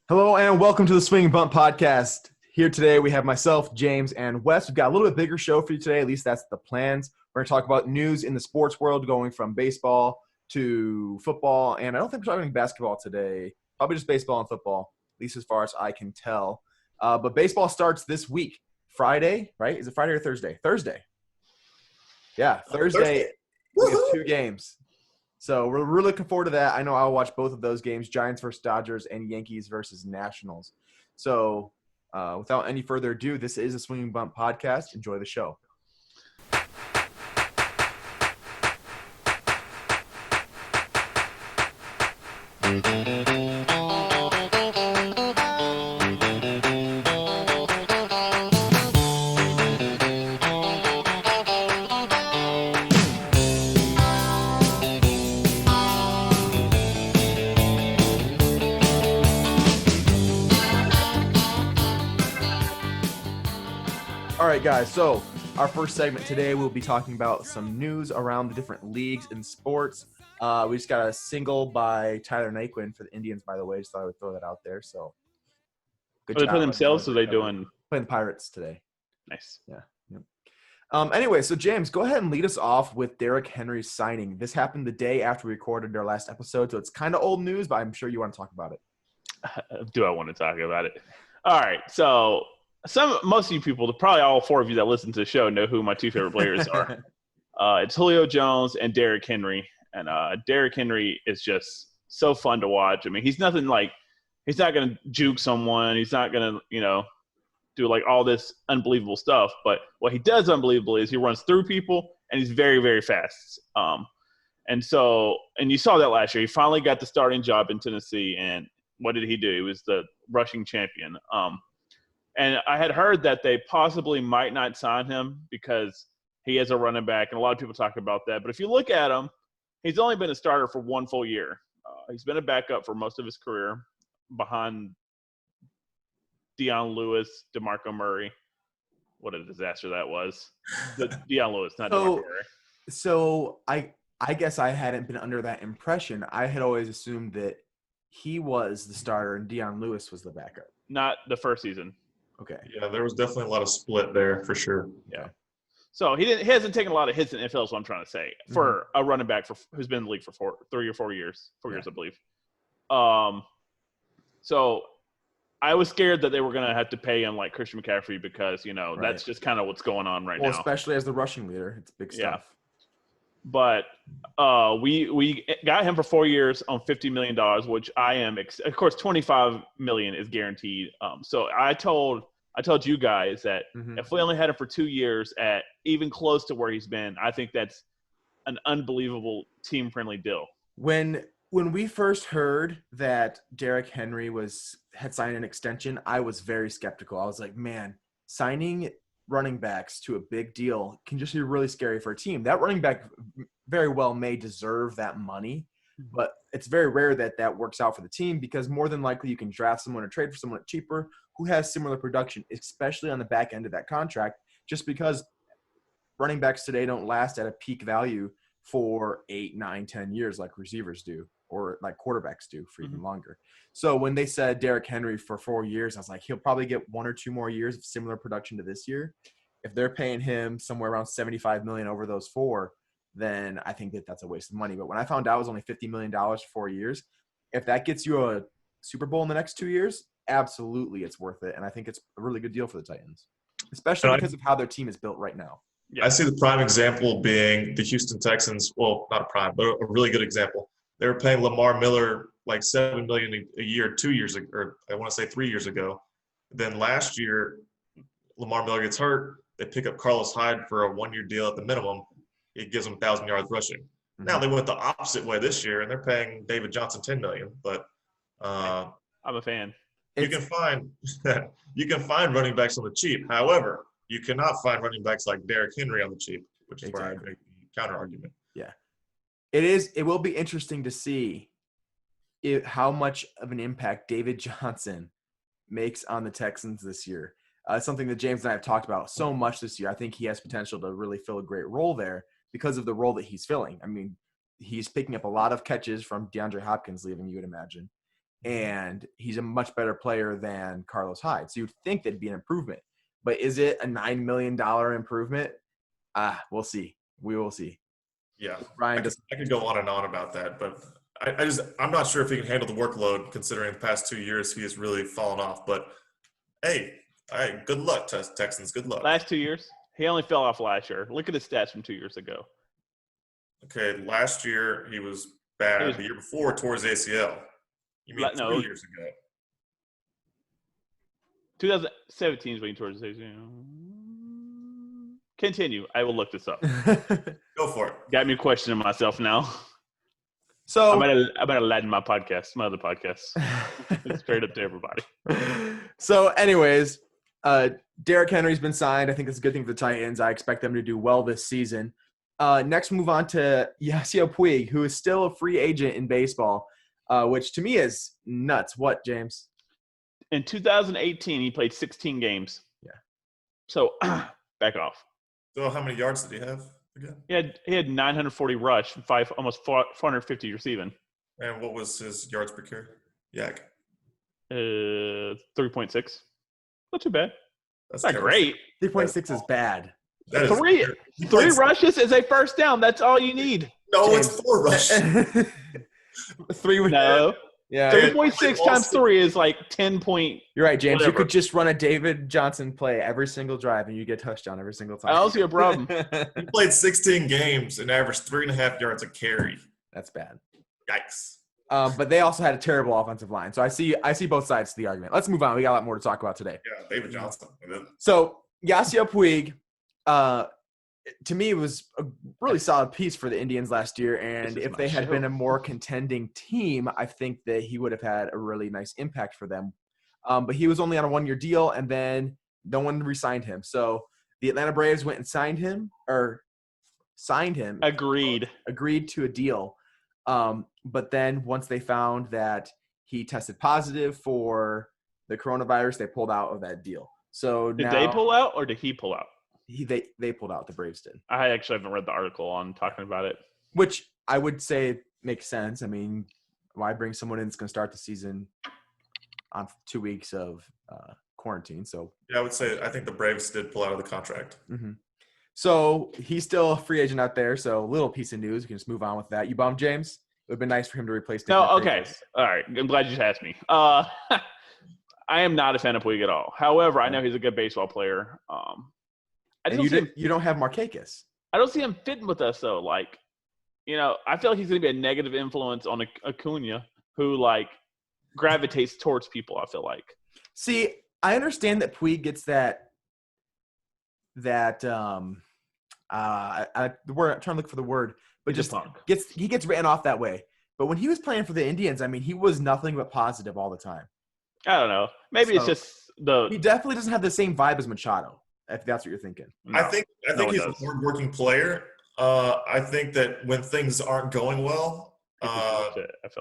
Hello and welcome to the Swing and Bump Podcast. Here today we have myself, James, and Wes. We've got a little bit bigger show for you today. At least that's the plans. We're going to talk about news in the sports world, going from baseball to football. And I don't think we're talking basketball today. Probably just baseball and football, at least as far as I can tell. But baseball starts this week, Friday, right? Is it Friday or Thursday? Thursday. Yeah, Thursday. We get two games. So we're really looking forward to that. I know I'll watch both of those games, Giants versus Dodgers and Yankees versus Nationals. So without any further ado, this is a Swing and Bump podcast. Enjoy the show. All right, guys. So our first segment today, we'll be talking about some news around the different leagues and sports. We just got a single by Tyler Naquin for the Indians, by the way. Just thought I would throw that out there. So good job. Are they playing themselves or are they doing? Playing the Pirates today. Nice. Yeah. Anyway, so James, go ahead and lead us off with Derrick Henry's signing. This happened the day after we recorded our last episode, so it's kind of old news, but I'm sure you want to talk about it. Do I want to talk about it? All right. So most of you people, probably all four of you that listen to the show, know who my two favorite players are. It's Julio Jones and Derrick Henry. And Derrick Henry is just so fun to watch. I mean, he's nothing like – he's not going to juke someone. He's not going to, do like all this unbelievable stuff. But what he does unbelievable is he runs through people, and he's very, very fast. And you saw that last year. He finally got the starting job in Tennessee, and what did he do? He was the rushing champion. And I had heard that they possibly might not sign him because he is a running back, and a lot of people talk about that. But if you look at him, he's only been a starter for one full year. He's been a backup for most of his career behind Deion Lewis, DeMarco Murray. What a disaster that was. Deion Lewis, not DeMarco Murray. So I guess I hadn't been under that impression. I had always assumed that he was the starter and Deion Lewis was the backup. Not the first season. Okay. Yeah, there was definitely a lot of split there for sure. Yeah. So he hasn't taken a lot of hits in the NFL, is what I'm trying to say, for a running back who's been in the league for 3 or 4 years. 4 years, I believe. So I was scared that they were going to have to pay him like Christian McCaffrey because, Right. That's just kind of what's going on right now. Especially as the rushing leader. It's big stuff. Yeah. But we got him for 4 years on $50 million, which I am – of course, $25 million is guaranteed. So I told you guys that if we only had him for 2 years at even close to where he's been, I think that's an unbelievable team-friendly deal. When we first heard that Derrick Henry had signed an extension, I was very skeptical. I was like, man, signing running backs to a big deal can just be really scary for a team. That running back very well may deserve that money, but it's very rare that works out for the team because more than likely you can draft someone or trade for someone cheaper who has similar production, especially on the back end of that contract, just because running backs today don't last at a peak value for 8, 9, 10 years like receivers do or like quarterbacks do for even longer. So when they said Derrick Henry for 4 years, I was like, he'll probably get 1 or 2 more years of similar production to this year. If they're paying him somewhere around $75 million over those 4, then I think that's a waste of money. But when I found out it was only $50 million for 4 years, if that gets you a Super Bowl in the next 2 years, absolutely it's worth it. And I think it's a really good deal for the Titans, especially because of how their team is built right now. Yeah. I see the prime example being the Houston Texans. Well, not a prime, but a really good example. They were paying Lamar Miller like $7 million a year 2 years ago, or I want to say 3 years ago. Then last year, Lamar Miller gets hurt. They pick up Carlos Hyde for a 1-year deal at the minimum. It gives them 1,000 yards rushing. Now they went the opposite way this year, and they're paying David Johnson $10 million. But I'm a fan. You can find running backs on the cheap. However, you cannot find running backs like Derrick Henry on the cheap, which is where I make the counter argument. Yeah. It will be interesting to see how much of an impact David Johnson makes on the Texans this year. Something that James and I have talked about so much this year. I think he has potential to really fill a great role there because of the role that he's filling. I mean, he's picking up a lot of catches from DeAndre Hopkins leaving, you would imagine. and he's a much better player than Carlos Hyde. So you'd think that'd be an improvement. But is it a $9 million improvement? We'll see. We will see. Yeah, Ryan I could go on and on about that, but I'm not sure if he can handle the workload considering the past 2 years he has really fallen off. But hey, good luck, Texans. Good luck. Last 2 years, he only fell off last year. Look at his stats from 2 years ago. Okay, last year he was bad. The year before, tore his ACL. You mean 3 years ago? 2017 is when he tore his ACL. Continue. I will look this up. Go for it. Got me questioning myself now. So I better Latin my podcast, my other podcast. Straight up to everybody. So, anyways, Derrick Henry's been signed. I think it's a good thing for the Titans. I expect them to do well this season. Next, move on to Yasiel Puig, who is still a free agent in baseball, which to me is nuts. What, James? In 2018, he played 16 games. Yeah. So, back off. So how many yards did he have again? He had 940 rush, almost 450 receiving. And what was his yards per carry? Yak. 3.6. Not too bad. That's not great. 3.6 is bad. That three rushes is a first down. That's all you need. No, James. it's 4 rushes. 3 No. Yeah. 3.6 times 3 is like 10 point. You're right, James. Whatever. You could just run a David Johnson play every single drive, and you get a touchdown every single time. I don't see a problem. He played 16 games and averaged 3.5 yards a carry. That's bad. Yikes. But they also had a terrible offensive line. So I see both sides to the argument. Let's move on. We got a lot more to talk about today. Yeah, David Johnson. So Yasiel Puig, to me, was a really solid piece for the Indians last year. And if they had been a more contending team, I think that he would have had a really nice impact for them. But he was only on a 1-year deal, and then no one re-signed him. So the Atlanta Braves went and signed him. Agreed to a deal. But then once they found that he tested positive for the coronavirus, they pulled out of that deal. So did now, they pull out or did he pull out? They pulled out. The Braves did. I actually haven't read the article on talking about it. Which I would say makes sense. I mean, why bring someone in that's going to start the season on 2 weeks of quarantine? So yeah, I think the Braves did pull out of the contract. Mm-hmm. So he's still a free agent out there. So a little piece of news. We can just move on with that. You bummed, James? It would have been nice for him to replace. No, okay. All right. I'm glad you just asked me. I am not a fan of Puig at all. However, I know he's a good baseball player. You don't have Markakis. I don't see him fitting with us though. Like, I feel like he's going to be a negative influence on Acuna, who like gravitates towards people. I feel like. See, I understand that Puig gets that the word. I'm trying to look for the word, but he gets written off that way. But when he was playing for the Indians, I mean, he was nothing but positive all the time. I don't know. Maybe it's just he definitely doesn't have the same vibe as Machado, if that's what you're thinking. No, I think he's a hard-working player. I think that when things aren't going well,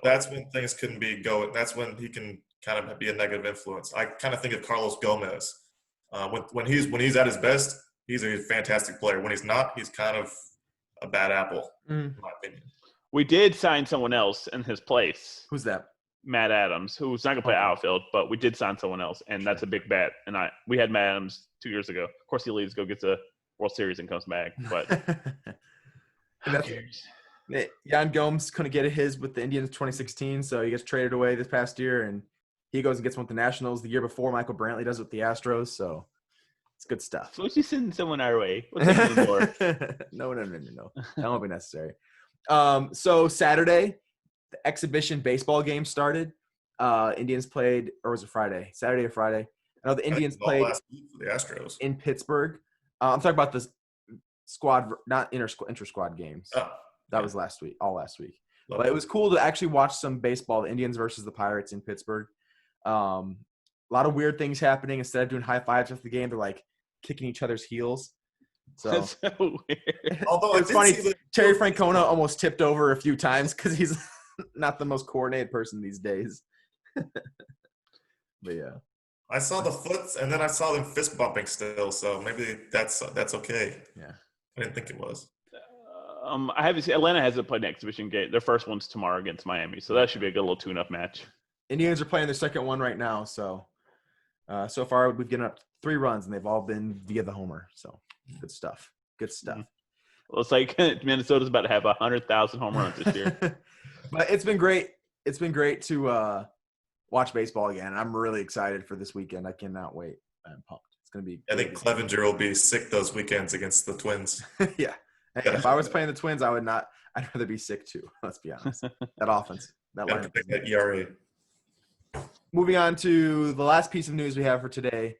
that's when things can be going. That's when he can kind of be a negative influence. I kind of think of Carlos Gomez. When he's at his best, he's a fantastic player. When he's not, he's kind of a bad apple, in my opinion. We did sign someone else in his place. Who's that? Matt Adams, who's not going to play outfield, but we did sign someone else, and that's a big bet. And we had Matt Adams 2 years ago. Of course, he leaves, gets the World Series, and comes back. But who cares? Yan Gomes couldn't get his with the Indians 2016, so he gets traded away this past year, and he goes and gets one with the Nationals. The year before, Michael Brantley does it with the Astros, so it's good stuff. So let's just send someone our way. We'll take the door. No. That won't be necessary. So Saturday, the exhibition baseball game started. Indians played, or was it Friday? Saturday or Friday? I know the Indians played last week for the Astros in Pittsburgh. I'm talking about the squad, not inter-squad games. That was last week, all last week. But it was cool to actually watch some baseball, the Indians versus the Pirates in Pittsburgh. A lot of weird things happening. Instead of doing high fives after the game, they're like kicking each other's heels. So that's so weird. Although it's funny, Terry Francona almost tipped over a few times because he's not the most coordinated person these days. But yeah, I saw the foots, and then I saw them fist bumping still. So maybe that's okay. Yeah, I didn't think it was. I haven't seen Atlanta hasn't played an exhibition game. Their first one's tomorrow against Miami, so that should be a good little tune-up match. Indians are playing their second one right now. So so far we've given up 3 runs, and they've all been via the homer. So good stuff. Good stuff. Well, it's like Minnesota's about to have 100,000 home runs this year. But it's been great. It's been great to watch baseball again. I'm really excited for this weekend. I cannot wait. I'm pumped. It's going to be. I think Clevenger will be sick those weekends against the Twins. Yeah. If I was playing the Twins, I would not. I'd rather be sick too. Let's be honest. That offense. That Got to lineup. protect that ERA. Moving on to the last piece of news we have for today.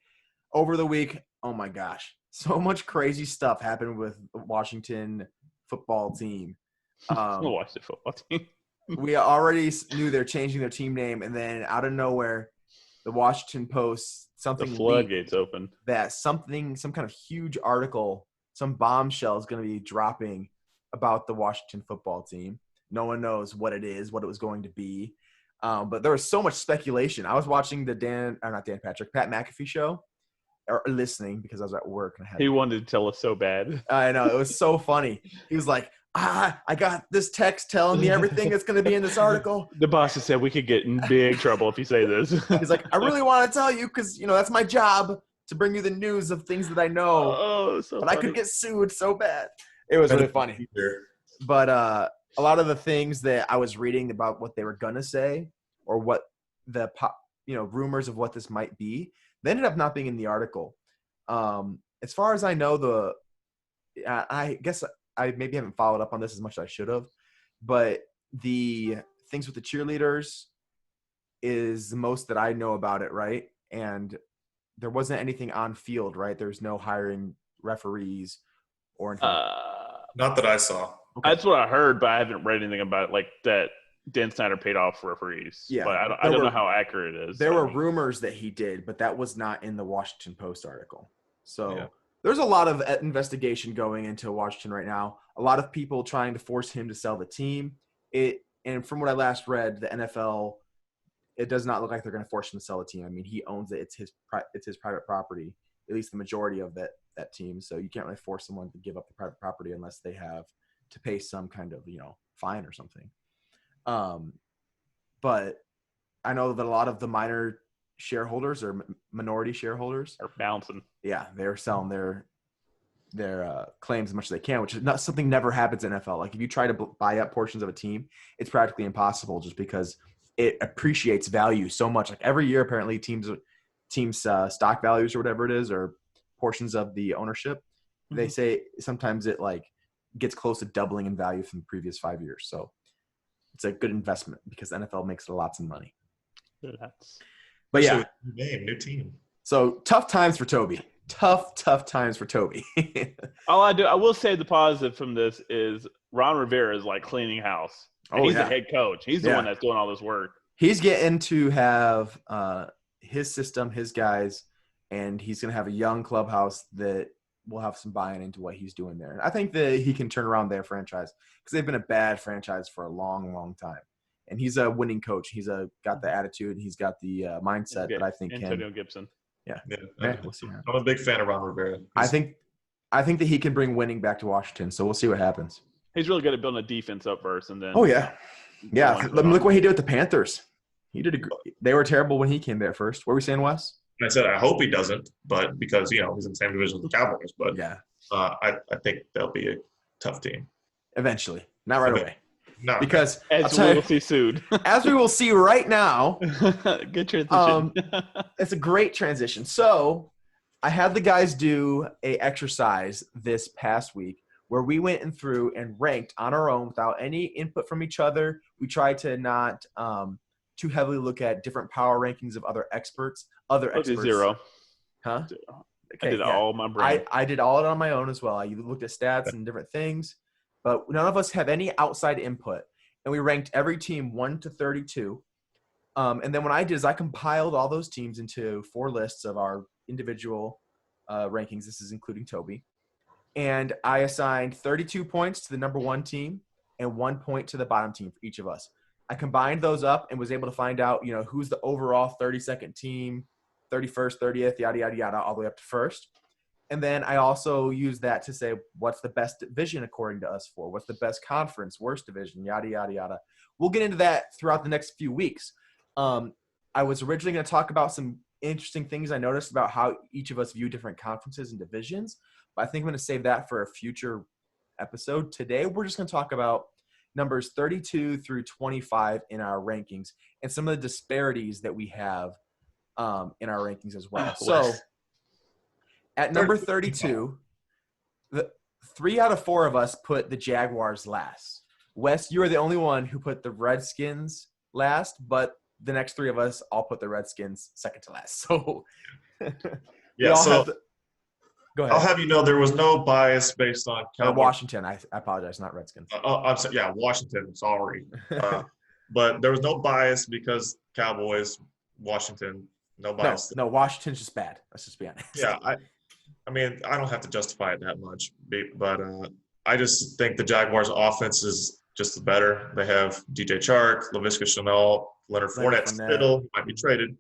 Over the week, oh my gosh, so much crazy stuff happened with the Washington football team. Watch the football team. We already knew they're changing their team name, and then out of nowhere, the Washington Post The something floodgates open. that some kind of huge article, some bombshell is going to be dropping about the Washington football team. No one knows what it is, what it was going to be. But there was so much speculation. I was watching the Pat McAfee show, or listening because I was at work. And He wanted to tell us so bad. I know. It was so funny. He was like, I got this text telling me everything that's going to be in this article. The boss has said we could get in big trouble if you say this. He's like, I really want to tell you because, that's my job to bring you the news of things that I know. Oh, so but funny. I could get sued so bad. It was really funny. But a lot of the things that I was reading about what they were going to say or what the rumors of what this might be, they ended up not being in the article. As far as I know, I guess I maybe haven't followed up on this as much as I should have, but the things with the cheerleaders is the most that I know about it, right? And there wasn't anything on field, right? There's no hiring referees or anything. Not that I saw. Okay. That's what I heard, but I haven't read anything about it, like that Dan Snyder paid off referees. Yeah, but I don't know how accurate it is. There were rumors that he did, but that was not in the Washington Post article. So Yeah. There's a lot of investigation going into Washington right now. A lot of people trying to force him to sell the team. And from what I last read, the NFL, it does not look like they're going to force him to sell the team. I mean, he owns it. It's his private property, at least the majority of that team. So you can't really force someone to give up the private property unless they have to pay some kind of, fine or something. But I know that a lot of the minor shareholders or minority shareholders are bouncing. Yeah, they're selling their claims as much as they can, which is not something never happens in NFL. Like if you try to buy up portions of a team, it's practically impossible just because it appreciates value so much. Like every year, apparently teams stock values or whatever it is, or portions of the ownership, they say sometimes it like gets close to doubling in value from the previous 5 years. So it's a good investment because the NFL makes lots of money. But yeah, new team. So tough times for Toby. Tough times for Toby. I will say the positive from this is Ron Rivera is like cleaning house. And he's the head coach. He's the one that's doing all this work. He's getting to have his system, his guys, and he's going to have a young clubhouse that will have some buy-in into what he's doing there. And I think that he can turn around their franchise because they've been a bad franchise for a long, long time. And he's a winning coach. He's got the attitude. He's got the mindset that I think Antonio Gibson. Yeah. We'll see. I'm a big fan of Ron Rivera. I think that he can bring winning back to Washington. So we'll see what happens. He's really good at building a defense up first, and then. Oh yeah. Look what he did with the Panthers. They were terrible when he came there first. What were we saying, Wes? And I said I hope he doesn't, but because he's in the same division as the Cowboys. But yeah, I think they'll be a tough team eventually, not right away. No, because as we will see soon. As we will see right now. Good transition. It's a great transition. So I had the guys do a exercise this past week where we went through and ranked on our own without any input from each other. We tried to not too heavily look at different power rankings of other experts. Zero. Huh? Okay, I did all my brain. I did all it on my own as well. I looked at stats and different things. But none of us have any outside input. And we ranked every team 1 to 32. And then what I did is I compiled all those teams into 4 lists of our individual rankings. This is including Toby. And I assigned 32 points to the number 1 team and 1 point to the bottom team for each of us. I combined those up and was able to find out, who's the overall 32nd team, 31st, 30th, yada, yada, yada, all the way up to first. And then I also use that to say what's the best division according to us for, what's the best conference, worst division, yada, yada, yada. We'll get into that throughout the next few weeks. I was originally going to talk about some interesting things I noticed about how each of us view different conferences and divisions, but I think I'm going to save that for a future episode. Today, we're just going to talk about numbers 32 through 25 in our rankings and some of the disparities that we have in our rankings as well. So at number 32, the 3 out of 4 of us put the Jaguars last. Wes, you are the only one who put the Redskins last, but the next 3 of us all put the Redskins second to last. So Yeah, so go ahead. I'll have you know there was no bias based on Cowboys. Washington. I apologize, not Redskins. I'm sorry, yeah, Washington. Sorry, but there was no bias because Cowboys, Washington, no bias. No, Washington's just bad. Let's just be honest. Yeah, I mean, I don't have to justify it that much, but I just think the Jaguars' offense is just better. They have DJ Chark, Laviska Shenault, Leonard Fournette still might be traded,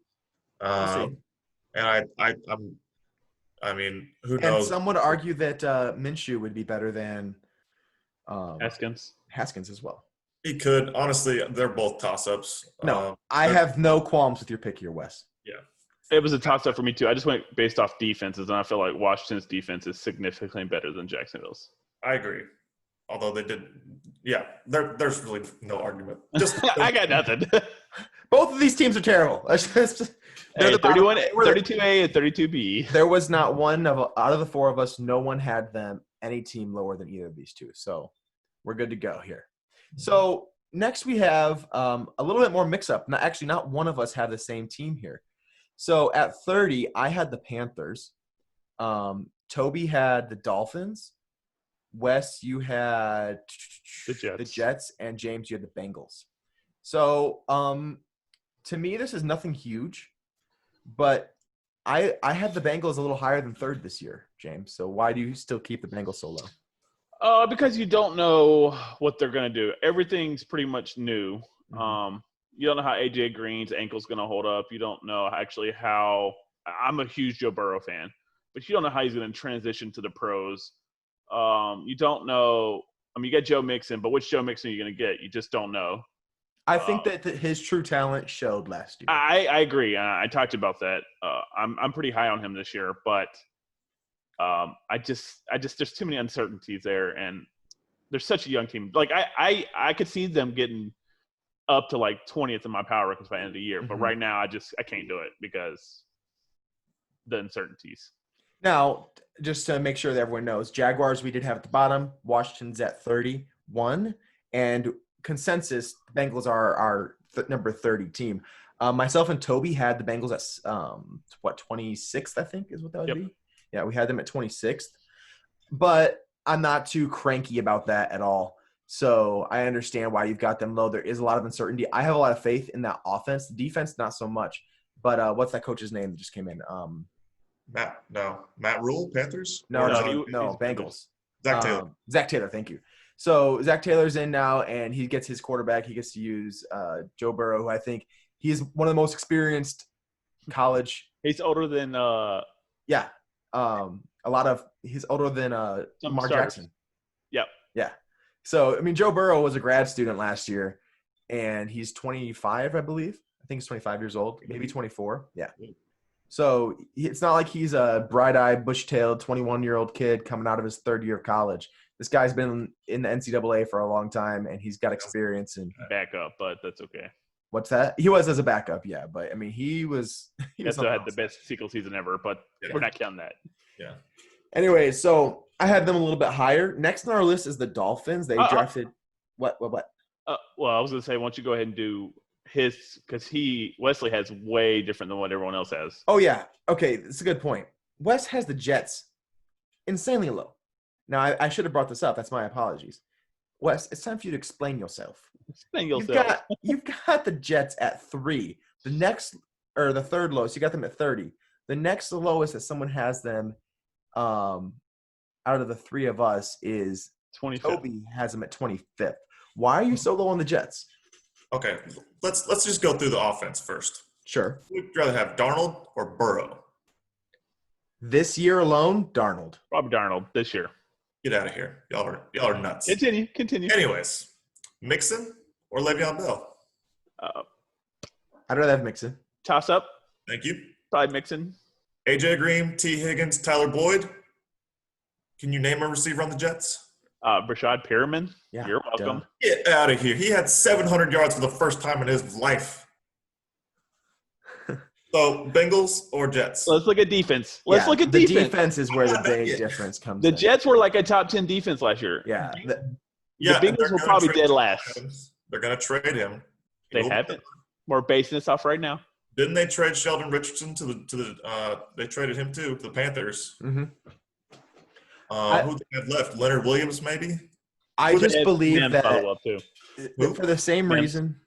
and I mean, who knows? And some would argue that Minshew would be better than Haskins as well. He could. Honestly, they're both toss-ups. No, I have no qualms with your pick here, Wes. Yeah. It was a toss-up for me, too. I just went based off defenses, and I feel like Washington's defense is significantly better than Jacksonville's. I agree. Although they did – yeah, there's really no argument. Just I got nothing. Both of these teams are terrible. They're 32A and 32B. There was not one out of the 4 of us, no one had them any team lower than either of these 2. So we're good to go here. So next we have a little bit more mix-up. Not one of us had the same team here. So at 30, I had the Panthers. Toby had the Dolphins. Wes, you had the Jets. And James, you had the Bengals. So to me, this is nothing huge, but I had the Bengals a little higher than 3rd this year, James. So why do you still keep the Bengals so low? Because you don't know what they're going to do. Everything's pretty much new. Mm-hmm. You don't know how A.J. Green's ankle's going to hold up. You don't know actually how – I'm a huge Joe Burrow fan, but you don't know how he's going to transition to the pros. You don't know – I mean, you got Joe Mixon, but which Joe Mixon are you going to get? You just don't know. I think that his true talent showed last year. I agree. I talked about that. I'm pretty high on him this year, but I just there's too many uncertainties there, and there's such a young team. Like I could see them getting up to like 20th in my power rankings by the end of the year, but right now I can't do it because the uncertainties. Now, just to make sure that everyone knows, Jaguars we did have at the bottom. Washington's at 31, and consensus, Bengals are our number 30 team. Myself and Toby had the Bengals at 26th, I think is what that would be. Yeah, we had them at 26th. But I'm not too cranky about that at all. So I understand why you've got them low. There is a lot of uncertainty. I have a lot of faith in that offense. The defense, not so much. But what's that coach's name that just came in? Matt Rule, Panthers? No, Bengals. Zach Taylor. Zach Taylor, thank you. So Zach Taylor's in now, and he gets his quarterback. He gets to use Joe Burrow, who I think he's one of the most experienced college. He's older than he's older than Lamar Jackson. Yep. Yeah. So, I mean, Joe Burrow was a grad student last year, and he's 25, I believe. I think he's 25 years old, maybe 24. Yeah. So it's not like he's a bright-eyed, bush-tailed 21-year-old kid coming out of his 3rd year of college. This guy's been in the NCAA for a long time, and he's got experience. And backup, but that's okay. What's that? He was as a backup, yeah. But, I mean, he also had the best sequel season ever, but we're not counting that. Yeah. Anyway, so I had them a little bit higher. Next on our list is the Dolphins. They drafted what? Well, I was going to say, why don't you go ahead and do his – because Wesley has way different than what everyone else has. Oh, yeah. Okay, that's a good point. Wes has the Jets insanely low. Now, I should have brought this up. That's my apologies. Wes, it's time for you to explain yourself. You've got the Jets at 3. The third lowest, you got them at 30. The next lowest that someone has them out of the 3 of us is 25th. Toby has them at 25th. Why are you so low on the Jets? Okay, let's just go through the offense first. Sure. Would you rather have Darnold or Burrow? This year alone, Darnold. Probably Darnold this year. Get out of here. Y'all are nuts. Continue. Anyways, Mixon or Le'Veon Bell? I'd rather have Mixon. Toss up. Thank you. Probably Mixon. AJ Green, T. Higgins, Tyler Boyd. Can you name a receiver on the Jets? Brashad Perriman. Yeah, You're welcome. duh. Get out of here. He had 700 yards for the first time in his life. So, Bengals or Jets? Let's look at defense. Let's look at the defense. defense is where the big Yeah. difference comes The in. Jets were like a top 10 defense last year. Yeah. The Yeah, and Bengals they're were gonna probably trade dead Jamal last. Adams. They're going to trade him. They haven't. We're basing this off right now. Didn't they trade Sheldon Richardson to the they traded him too to the Panthers? Mm-hmm. Who they have left? Leonard Williams, maybe? I just Mims believe that follow up too. for the same Mims. reason.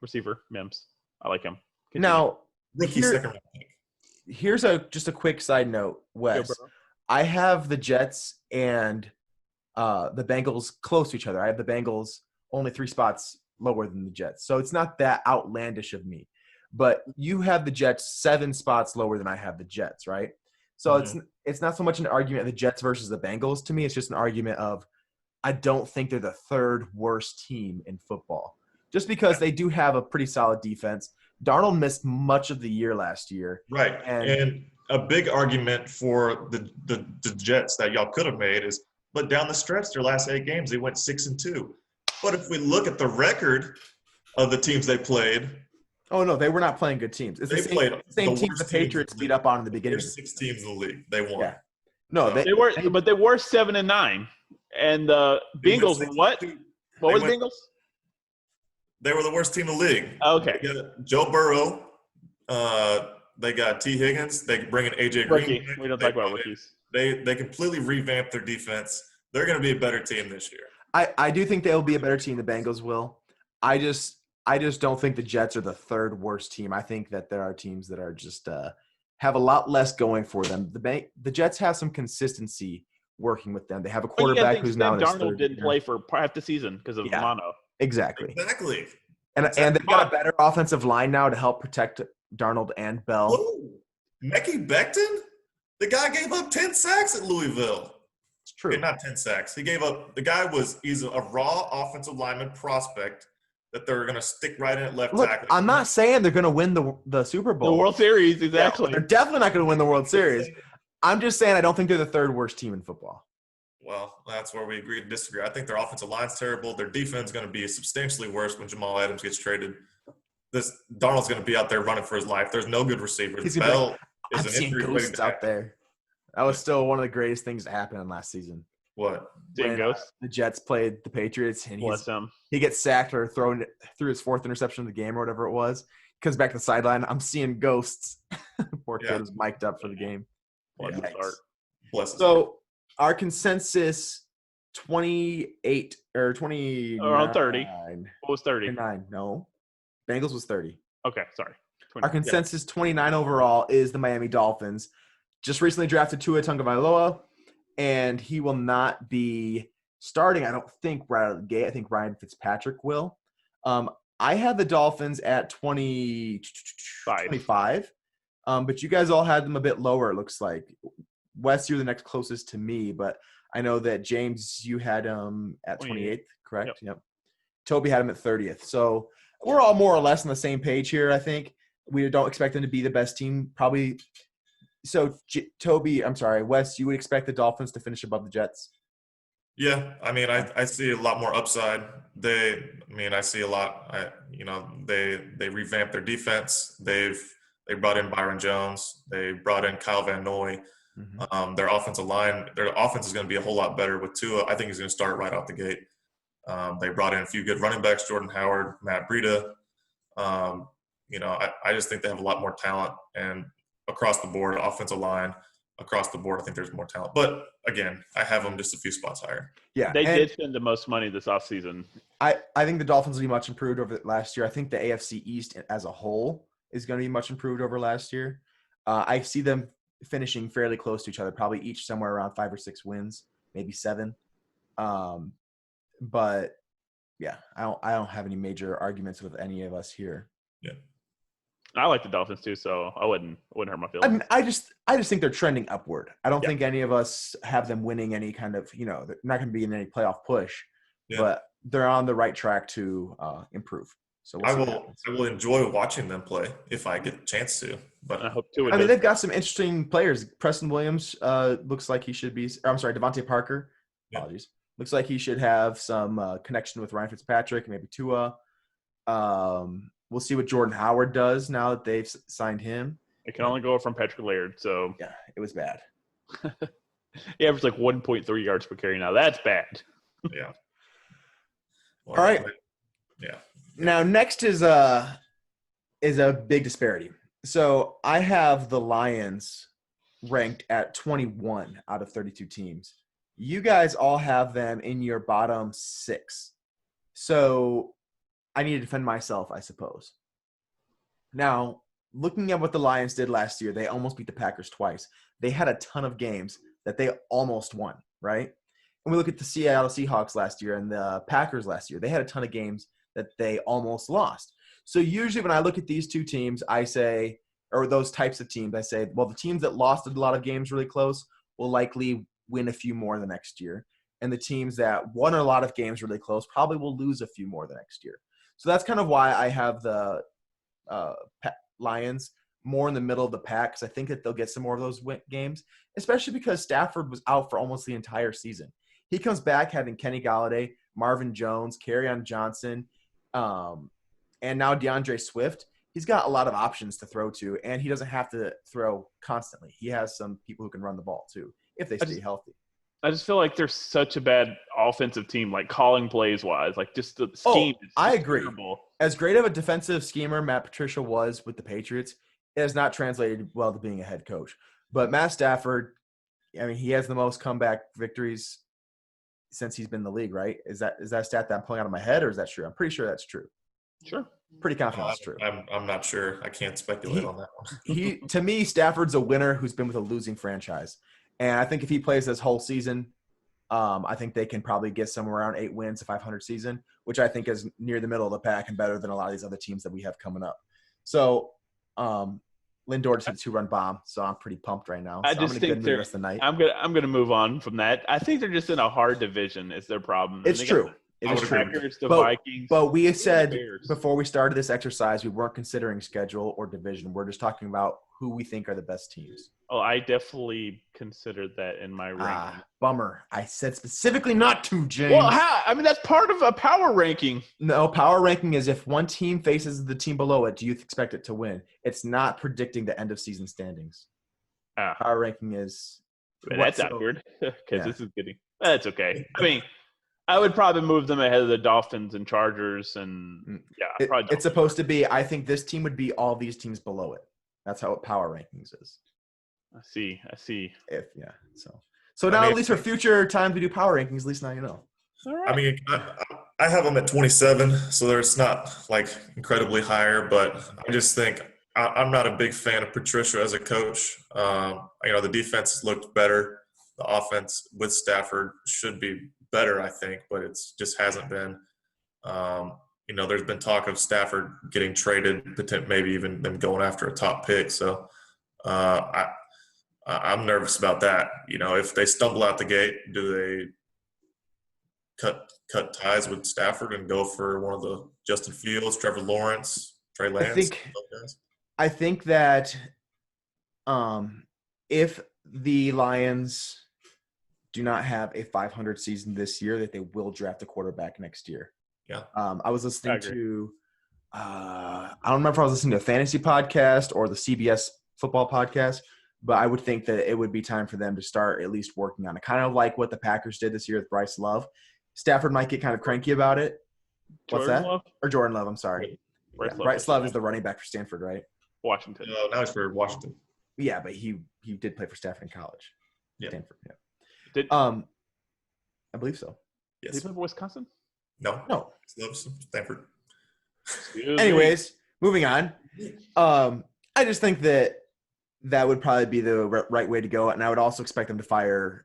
Receiver Mims. I like him. Continue. Now, Rookie second round pick. here's just a quick side note, Wes. Go, bro. I have the Jets and the Bengals close to each other. I have the Bengals only 3 spots lower than the Jets. So it's not that outlandish of me. But you have the Jets 7 spots lower than I have the Jets, right? So it's not so much an argument of the Jets versus the Bengals. To me, it's just an argument of I don't think they're the third worst team in football. Just because they do have a pretty solid defense. Darnold missed much of the year last year. Right. And a big argument for the Jets that y'all could have made is, but down the stretch, their last 8 games, they went 6-2. But if we look at the record of the teams they played, oh, no, they were not playing good teams. It's they played the same teams worst the Patriots teams. beat up on in the beginning. There's 6 teams in the league. They won. Yeah. No, So- They were 7-9, and the They went Bengals were what? 6-2. What They were the went- Bengals? They were the worst team in the league. Okay, They got Joe Burrow. They got T. Higgins. They bring in AJ rookie. Green. We don't talk about rookies. They completely revamped their defense. They're going to be a better team this year. I do think they'll be a better team. The Bengals will. I just don't think the Jets are the third worst team. I think that there are teams that are just have a lot less going for them. The Jets have some consistency working with them. They have a Well, you gotta quarterback think who's now in his Darnold third didn't year. play for half the season because of Yeah. mono. Exactly. Exactly. And they've got a better offensive line now to help protect Darnold and Bell. Whoa. Mekhi Becton? The guy gave up 10 sacks at Louisville. It's true. Okay, not 10 sacks. He's a raw offensive lineman prospect that they're going to stick right in at left Look, tackle. I'm not saying they're going to win the Super The Bowl. World Series, Yeah, exactly. they're definitely not going to win the World Series. I'm just saying I don't think they're the third worst team in football. Well, that's where we agree to disagree. I think their offensive line's terrible. Their defense is going to be substantially worse when Jamal Adams gets traded. Darnold's going to be out there running for his life. There's no good receivers. He's gonna be Bell I'm is an seeing injury ghosts waiting to out happen. there. That was still one of the greatest things to happen in last season. What? Seeing When, ghosts. The Jets played the Patriots, and Bless him. he gets sacked or through his 4th interception of the game or whatever it was. Comes back to the sideline. I'm seeing ghosts. Poor kid Yeah. was mic'd up for the game. Bless his Yikes. heart. Bless his So our consensus 28 or 29. Around 30. What was 30? 29. No. Bengals was 30. Okay, sorry. Our 29. consensus 29 overall is the Miami Dolphins. Just recently drafted Tua Tagovailoa, and he will not be starting, I don't think, right out of the gate. I think Ryan Fitzpatrick will. I had the Dolphins at 25, but you guys all had them a bit lower, it looks like. Wes, you're the next closest to me, but I know that James, you had him at 28th, correct? Yep. Toby had him at 30th. So we're all more or less on the same page here, I think. We don't expect them to be the best team, probably. So, Wes, you would expect the Dolphins to finish above the Jets? Yeah, I mean, I see a lot more upside. I see a lot. They revamped their defense. They brought in Byron Jones. They brought in Kyle Van Noy. Mm-hmm. Their offensive line, their offense is going to be a whole lot better with Tua. I think he's going to start right out the gate. They brought in a few good running backs: Jordan Howard, Matt Breida. I just think they have a lot more talent, and across the board, offensive line, across the board, I think there's more talent. But again, I have them just a few spots higher. Yeah, They did spend the most money this offseason. I think the Dolphins will be much improved over last year. I think the AFC East as a whole is going to be much improved over last year. I see them finishing fairly close to each other, probably each somewhere around 5 or 6 wins, maybe 7. But yeah, I don't have any major arguments with any of us here. Yeah. I like the Dolphins too, so I wouldn't hurt my feelings. I just think they're trending upward. I don't think any of us have them winning any kind of, they're not going to be in any playoff push, but they're on the right track to improve. So we'll see what happens. I will enjoy watching them play if I get a chance to. But I hope too. I mean, they've got some interesting players. Preston Williams looks like he should be. I'm sorry, Devontae Parker. Apologies. Looks like he should have some connection with Ryan Fitzpatrick, maybe Tua. We'll see what Jordan Howard does now that they've signed him. It can only go from Patrick Laird, so yeah, it was bad. He averaged like 1.3 yards per carry. Now that's bad. Yeah. All right. Yeah. Now next is a big disparity. So I have the Lions ranked at 21 out of 32 teams. You guys all have them in your bottom 6. So I need to defend myself, I suppose. Now, looking at what the Lions did last year, they almost beat the Packers twice. They had a ton of games that they almost won, right? And we look at the Seattle Seahawks last year and the Packers last year. They had a ton of games that they almost lost. So usually when I look at these two teams, I say, or those types of teams, I say, well, the teams that lost a lot of games really close will likely win a few more the next year. And the teams that won a lot of games really close probably will lose a few more the next year. So that's kind of why I have the Lions more in the middle of the pack, because I think that they'll get some more of those games, especially because Stafford was out for almost the entire season. He comes back having Kenny Galladay, Marvin Jones, Kerryon Johnson, and now DeAndre Swift. He's got a lot of options to throw to, and he doesn't have to throw constantly. He has some people who can run the ball too, if they stay healthy. I just feel like they're such a bad offensive team, like calling plays wise, like just the scheme. I agree. Terrible. As great of a defensive schemer Matt Patricia was with the Patriots, it has not translated well to being a head coach. But Matt Stafford, I mean, he has the most comeback victories since he's been in the league, right? Is that a stat that I'm pulling out of my head, or is that true? I'm pretty sure that's true. Sure. Pretty confident that's true. I'm not sure. I can't speculate on that one. To me, Stafford's a winner who's been with a losing franchise. And I think if he plays this whole season, I think they can probably get somewhere around 8 wins, a 500 season, which I think is near the middle of the pack and better than a lot of these other teams that we have coming up. So Lindor just hit a 2-run bomb, so I'm pretty pumped right now. So I just think the rest of the night. I'm gonna move on from that. I think they're just in a hard division. Is their problem? It's true. It is true. Packers, the Vikings. But we said before we started this exercise, we weren't considering schedule or division. We're just talking about who we think are the best teams. Oh, I definitely considered that in my ranking. Bummer. I said specifically not to, James. Well, I mean, that's part of a power ranking. No, power ranking is if one team faces the team below it, do you expect it to win? It's not predicting the end of season standings. Power ranking is – that's awkward because this is getting – that's okay. I mean – I would probably move them ahead of the Dolphins and Chargers, and probably it's supposed to be. I think this team would be all these teams below it. That's how power rankings is. I see. So now at least for future time to do power rankings, at least now you know. All right. I mean, I have them at 27, so it's not like incredibly higher, but I just think I'm not a big fan of Patricia as a coach. The defense looked better. The offense with Stafford should be better, I think, but it's just hasn't been. There's been talk of Stafford getting traded, maybe even them going after a top pick. So I'm nervous about that. If they stumble out the gate, do they cut ties with Stafford and go for one of the Justin Fields, Trevor Lawrence, Trey Lance? I think that if the Lions do not have a 500 season this year, that they will draft a quarterback next year. Yeah. I was listening to I don't remember if I was listening to a fantasy podcast or the CBS football podcast, but I would think that it would be time for them to start at least working on it. Kind of like what the Packers did this year with Bryce Love. Stafford might get kind of cranky about it. What's that? Love? Or Jordan Love, I'm sorry. Bryce Love is the running back for Stanford, right? Washington. No, now he's for Washington. Yeah, but he did play for Stafford in college. Yeah. Stanford, yeah. I believe so. Yes. Did he play for Wisconsin? No. Stanford. Anyways, moving on. I just think that would probably be the right way to go, and I would also expect them to fire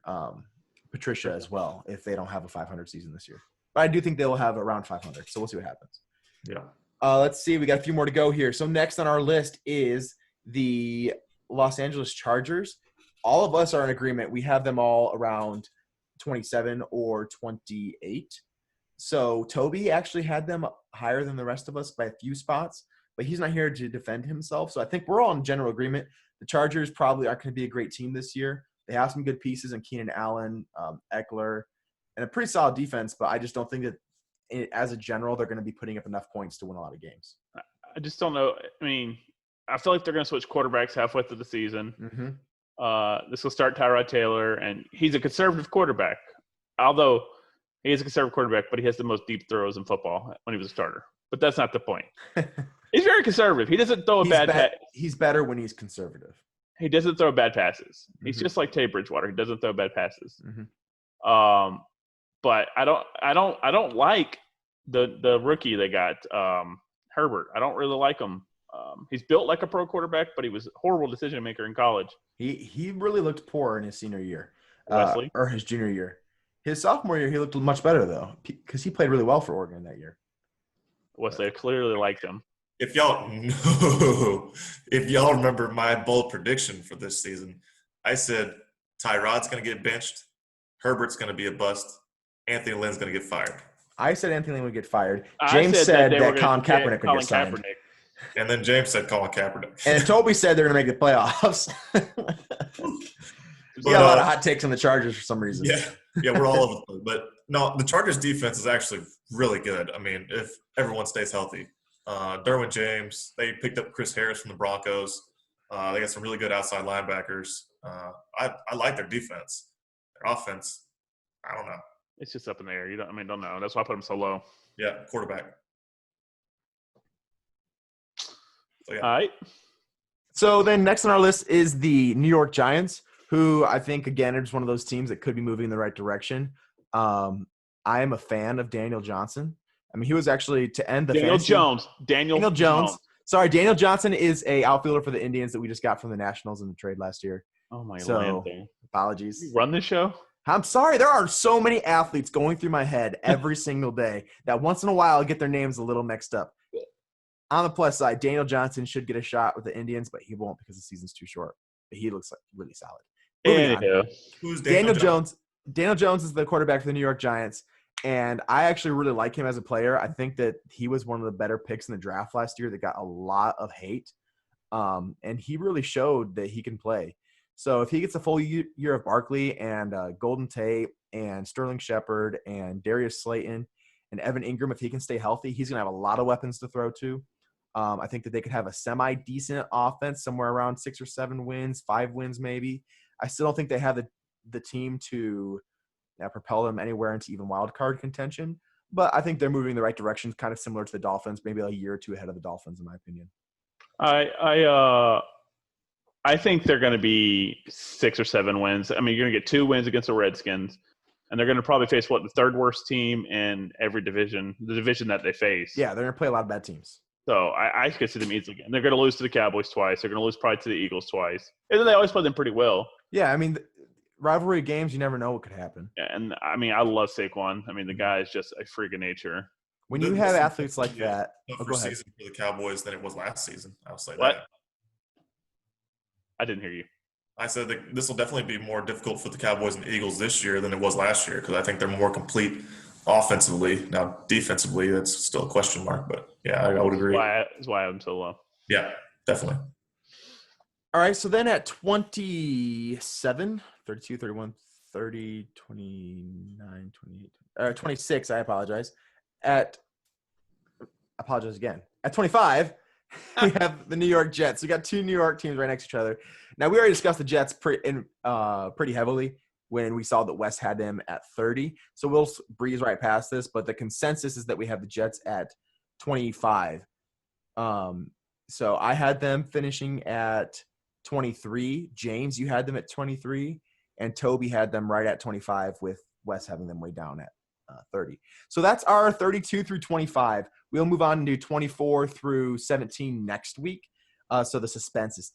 Patricia as well if they don't have a 500 season this year. But I do think they will have around 500, so we'll see what happens. Yeah. Let's see. We got a few more to go here. So next on our list is the Los Angeles Chargers. All of us are in agreement. We have them all around 27 or 28. So Toby actually had them higher than the rest of us by a few spots, but he's not here to defend himself. So I think we're all in general agreement. The Chargers probably aren't going to be a great team this year. They have some good pieces in Keenan Allen, Eckler, and a pretty solid defense, but I just don't think that as a general, they're going to be putting up enough points to win a lot of games. I just don't know. I mean, I feel like they're going to switch quarterbacks halfway through the season. Mm-hmm. This will start Tyrod Taylor, and he's a conservative quarterback. Although he is a conservative quarterback, but he has the most deep throws in football when he was a starter. But that's not the point. He's very conservative. He doesn't throw a bad pass. He's better when he's conservative. He doesn't throw bad passes. He's Mm-hmm. just like Tay Bridgewater. He doesn't throw bad passes. Mm-hmm. But I don't like the rookie they got, Herbert. I don't really like him. He's built like a pro quarterback, but he was a horrible decision maker in college. He really looked poor in his senior year, Wesley? or his junior year. His sophomore year, he looked much better though, because he played really well for Oregon that year. Wesley clearly liked him. If y'all remember my bold prediction for this season, I said Tyrod's going to get benched, Herbert's going to be a bust, Anthony Lynn's going to get fired. I said Anthony Lynn would get fired. I James said they were that gonna Colin Kaepernick would Colin get signed. Kaepernick. And then James said Colin Kaepernick. And Toby said they're going to make the playoffs. We got a lot of hot takes on the Chargers for some reason. Yeah, we're all over the place. But no, the Chargers defense is actually really good. I mean, if everyone stays healthy. Derwin James, they picked up Chris Harris from the Broncos. They got some really good outside linebackers. I like their defense. Their offense, I don't know. It's just up in the air. Don't know. That's why I put him so low. Yeah, quarterback. So, yeah. All right. So then next on our list is the New York Giants, who I think, again, are just one of those teams that could be moving in the right direction. I am a fan of Daniel Johnson. I mean, he was actually to end the Daniel fantasy. Daniel Jones. Sorry, Daniel Johnson is a outfielder for the Indians that we just got from the Nationals in the trade last year. Oh, my So, land thing. apologies. You run the show? I'm sorry. There are so many athletes going through my head every single day that once in a while I get their names a little mixed up. On the plus side, Daniel Johnson should get a shot with the Indians, but he won't because the season's too short. But he looks like really solid. Moving on. Who's Daniel Jones? Daniel Jones is the quarterback for the New York Giants, and I actually really like him as a player. I think that he was one of the better picks in the draft last year that got a lot of hate, and he really showed that he can play. So if he gets a full year of Barkley and Golden Tate and Sterling Shepard and Darius Slayton and Evan Ingram, if he can stay healthy, he's going to have a lot of weapons to throw to. I think that they could have a semi-decent offense, somewhere around 6 or 7 wins, 5 wins maybe. I still don't think they have the team to propel them anywhere into even wild card contention. But I think they're moving in the right direction, kind of similar to the Dolphins, maybe a year or two ahead of the Dolphins, in my opinion. I think they're going to be 6 or 7 wins. I mean, you're going to get 2 wins against the Redskins, and they're going to probably face the third worst team in every division, the division that they face. Yeah, they're going to play a lot of bad teams. So I could see them easily again. They're going to lose to the Cowboys twice. They're going to lose probably to the Eagles twice. And then they always play them pretty well. Yeah, I mean, rivalry games, you never know what could happen. Yeah, and I mean, I love Saquon. I mean, the guy is just a freak of nature. When you have athletes like that, tougher season for the Cowboys than it was last season. I'll say What? that. I didn't hear you. I said that this will definitely be more difficult for the Cowboys and Eagles this year than it was last year because I think they're more complete offensively. Now, defensively, that's still a question mark, but yeah, I would agree. That's why I'm so low. Yeah, definitely. All right, so then at 27, 32, 31, 30, 29, 28, 26, I apologize. At 25, we have the New York Jets. We got 2 New York teams right next to each other. Now, we already discussed the Jets pretty heavily when we saw that Wes had them at 30. So we'll breeze right past this, but the consensus is that we have the Jets at 25. So I had them finishing at 23. James, you had them at 23. And Toby had them right at 25 with Wes having them way down at 30. So that's our 32 through 25. We'll move on to 24 through 17 next week. So the suspense is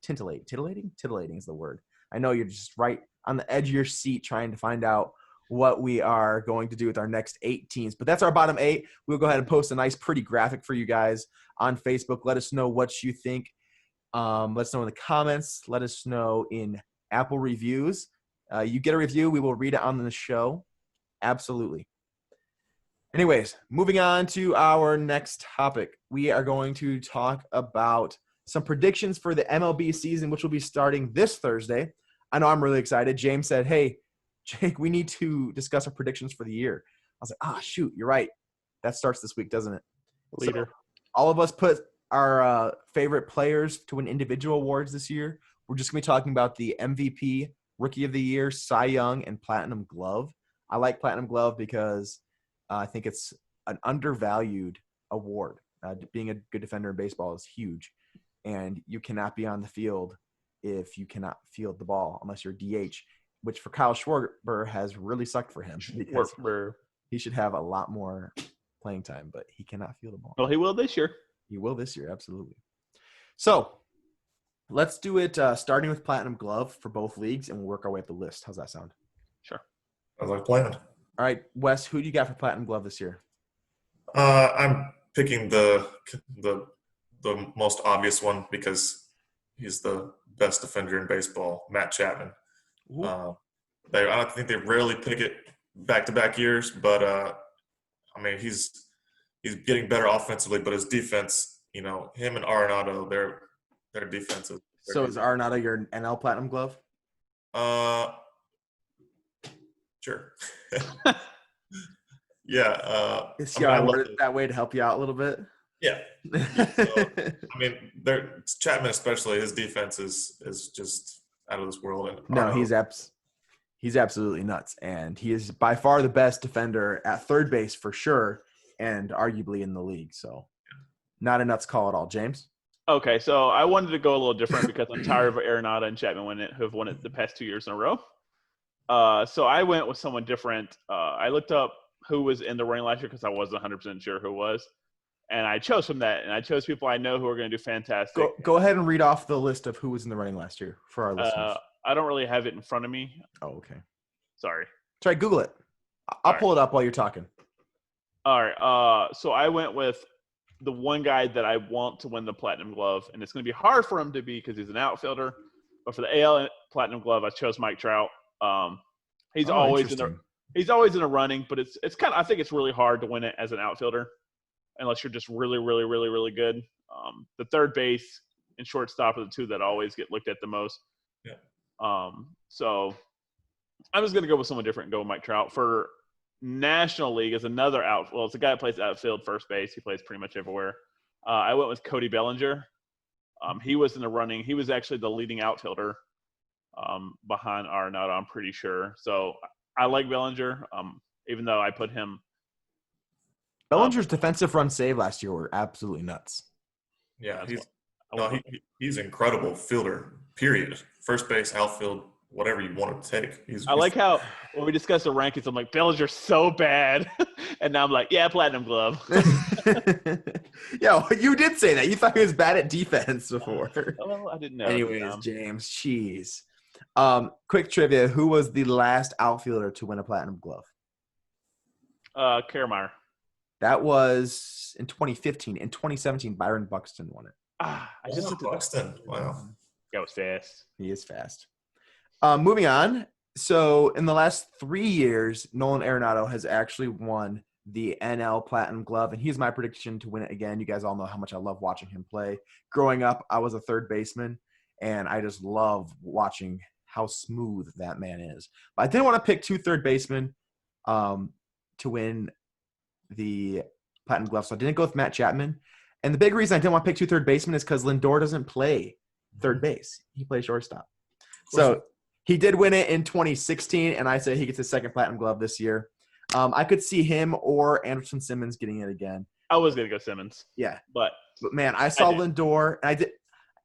titillating. Titillating is the word. I know you're just right on the edge of your seat trying to find out what we are going to do with our next 8 teams. But that's our bottom 8. We'll go ahead and post a nice, pretty graphic for you guys on Facebook. Let us know what you think. Let us know in the comments. Let us know in Apple reviews. You get a review, we will read it on the show. Absolutely. Anyways, moving on to our next topic. We are going to talk about some predictions for the MLB season, which will be starting this Thursday. I know I'm really excited. James said, hey, Jake, we need to discuss our predictions for the year. I was like, shoot, you're right. That starts this week, doesn't it? Leader. So all of us put our favorite players to win individual awards this year. We're just going to be talking about the MVP, Rookie of the Year, Cy Young, and Platinum Glove. I like Platinum Glove because I think it's an undervalued award. Being a good defender in baseball is huge, and you cannot be on the field if you cannot field the ball unless you're DH, which for Kyle Schwarber has really sucked for him because he should have a lot more playing time, but he cannot field the ball. Well, he will this year. He will this year, absolutely. So let's do it starting with Platinum Glove for both leagues, and we'll work our way up the list. How's that sound? Sure. I like playing. All right, Wes, who do you got for Platinum Glove this year? I'm picking the most obvious one because he's the best defender in baseball, Matt Chapman. I don't think they rarely pick it back-to-back years, but I mean he's getting better offensively, but his defense, him and Arenado, their defense is. So is Arenado your NL Platinum Glove? Sure. Yeah. Is he worded that way to help you out a little bit? Yeah. So, I mean, Chapman especially, his defense is just out of this world. And no, he's absolutely nuts, and he is by far the best defender at third base for sure, and arguably in the league. So, not a nuts call at all, James. Okay, so I wanted to go a little different because I'm tired of Arenado and Chapman who have won it the past 2 years in a row. So I went with someone different. I looked up who was in the running last year because I wasn't 100% sure who was. And I chose from that. And I chose people I know who are going to do fantastic. Go ahead and read off the list of who was in the running last year for our listeners. I don't really have it in front of me. Oh, okay. Sorry. Try Google it. I'll pull it up while you're talking. All right. So I went with the one guy that I want to win the Platinum Glove. And it's going to be hard for him to be because he's an outfielder. But for the AL Platinum Glove, I chose Mike Trout. He's always in a running, but it's kind of, I think it's really hard to win it as an outfielder unless you're just really, really, really, really good. The third base and shortstop are the two that always get looked at the most. Yeah. So I'm just going to go with someone different and go with Mike Trout. For National League is another it's a guy that plays outfield, first base. He plays pretty much everywhere. I went with Cody Bellinger. He was in the running. He was actually the leading outfielder behind Arenado, I'm pretty sure. So I like Bellinger, even though I put him. Bellinger's defensive run save last year were absolutely nuts. Yeah, he's an incredible fielder, period. First base, outfield, whatever you want to take. I like how when we discuss the rankings, I'm like, Bellinger's so bad. And now I'm like, yeah, Platinum Glove. Yeah, you did say that. You thought he was bad at defense before. Well, I didn't know. Anyways, James, jeez. Quick trivia. Who was the last outfielder to win a Platinum Glove? Kiermaier. That was in 2015. In 2017, Byron Buxton won it. I just looked at Buxton. Wow. That was fast. He is fast. Moving on. So in the last 3 years, Nolan Arenado has actually won the NL Platinum Glove, and he's my prediction to win it again. You guys all know how much I love watching him play. Growing up, I was a third baseman, and I just love watching how smooth that man is. But I didn't want to pick two third basemen to win the Platinum Glove, so I didn't go with Matt Chapman. And the big reason I didn't want to pick two third basemen is because Lindor doesn't play third base. He plays shortstop. So he did win it in 2016, and I say he gets his second Platinum Glove this year. I could see him or Anderson Simmons getting it again. I was going to go Simmons. Yeah. But man, I saw Lindor, and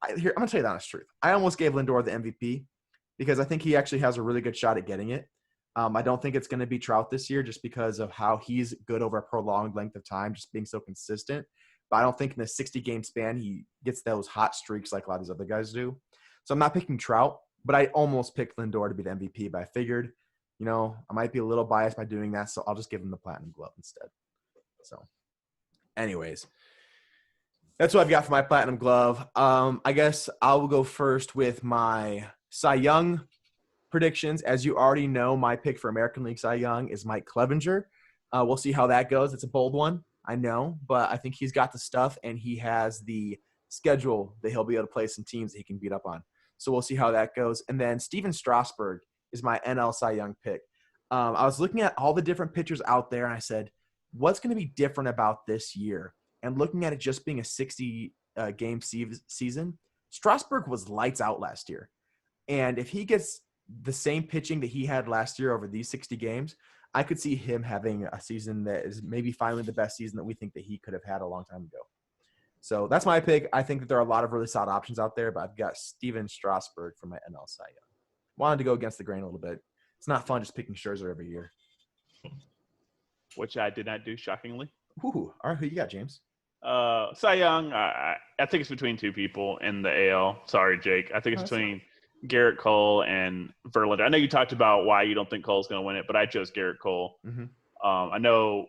I'm going to tell you the honest truth. I almost gave Lindor the MVP because I think he actually has a really good shot at getting it. I don't think it's going to be Trout this year just because of how he's good over a prolonged length of time, just being so consistent. But I don't think in the 60-game span he gets those hot streaks like a lot of these other guys do. So I'm not picking Trout, but I almost picked Lindor to be the MVP. But I figured, I might be a little biased by doing that, so I'll just give him the Platinum Glove instead. So anyways, that's what I've got for my Platinum Glove. I guess I will go first with my Cy Young predictions. As you already know, my pick for American League Cy Young is Mike Clevenger. We'll see how that goes. It's a bold one, I know, but I think he's got the stuff and he has the schedule that he'll be able to play some teams that he can beat up on. So we'll see how that goes. And then Steven Strasburg is my NL Cy Young pick. I was looking at all the different pitchers out there, and I said, what's going to be different about this year? And looking at it just being a 60-game season, Strasburg was lights out last year. And if he gets the same pitching that he had last year over these 60 games, I could see him having a season that is maybe finally the best season that we think that he could have had a long time ago. So that's my pick. I think that there are a lot of really solid options out there, but I've got Steven Strasburg for my NL Cy Young. Wanted to go against the grain a little bit. It's not fun just picking Scherzer every year. Which I did not do, shockingly. Ooh, all right, who you got, James? Cy Young, I think it's between two people in the AL. Sorry, Jake. I think it's between Garrett Cole and Verlander. I know you talked about why you don't think Cole's going to win it, but I chose Garrett Cole. Mm-hmm. I know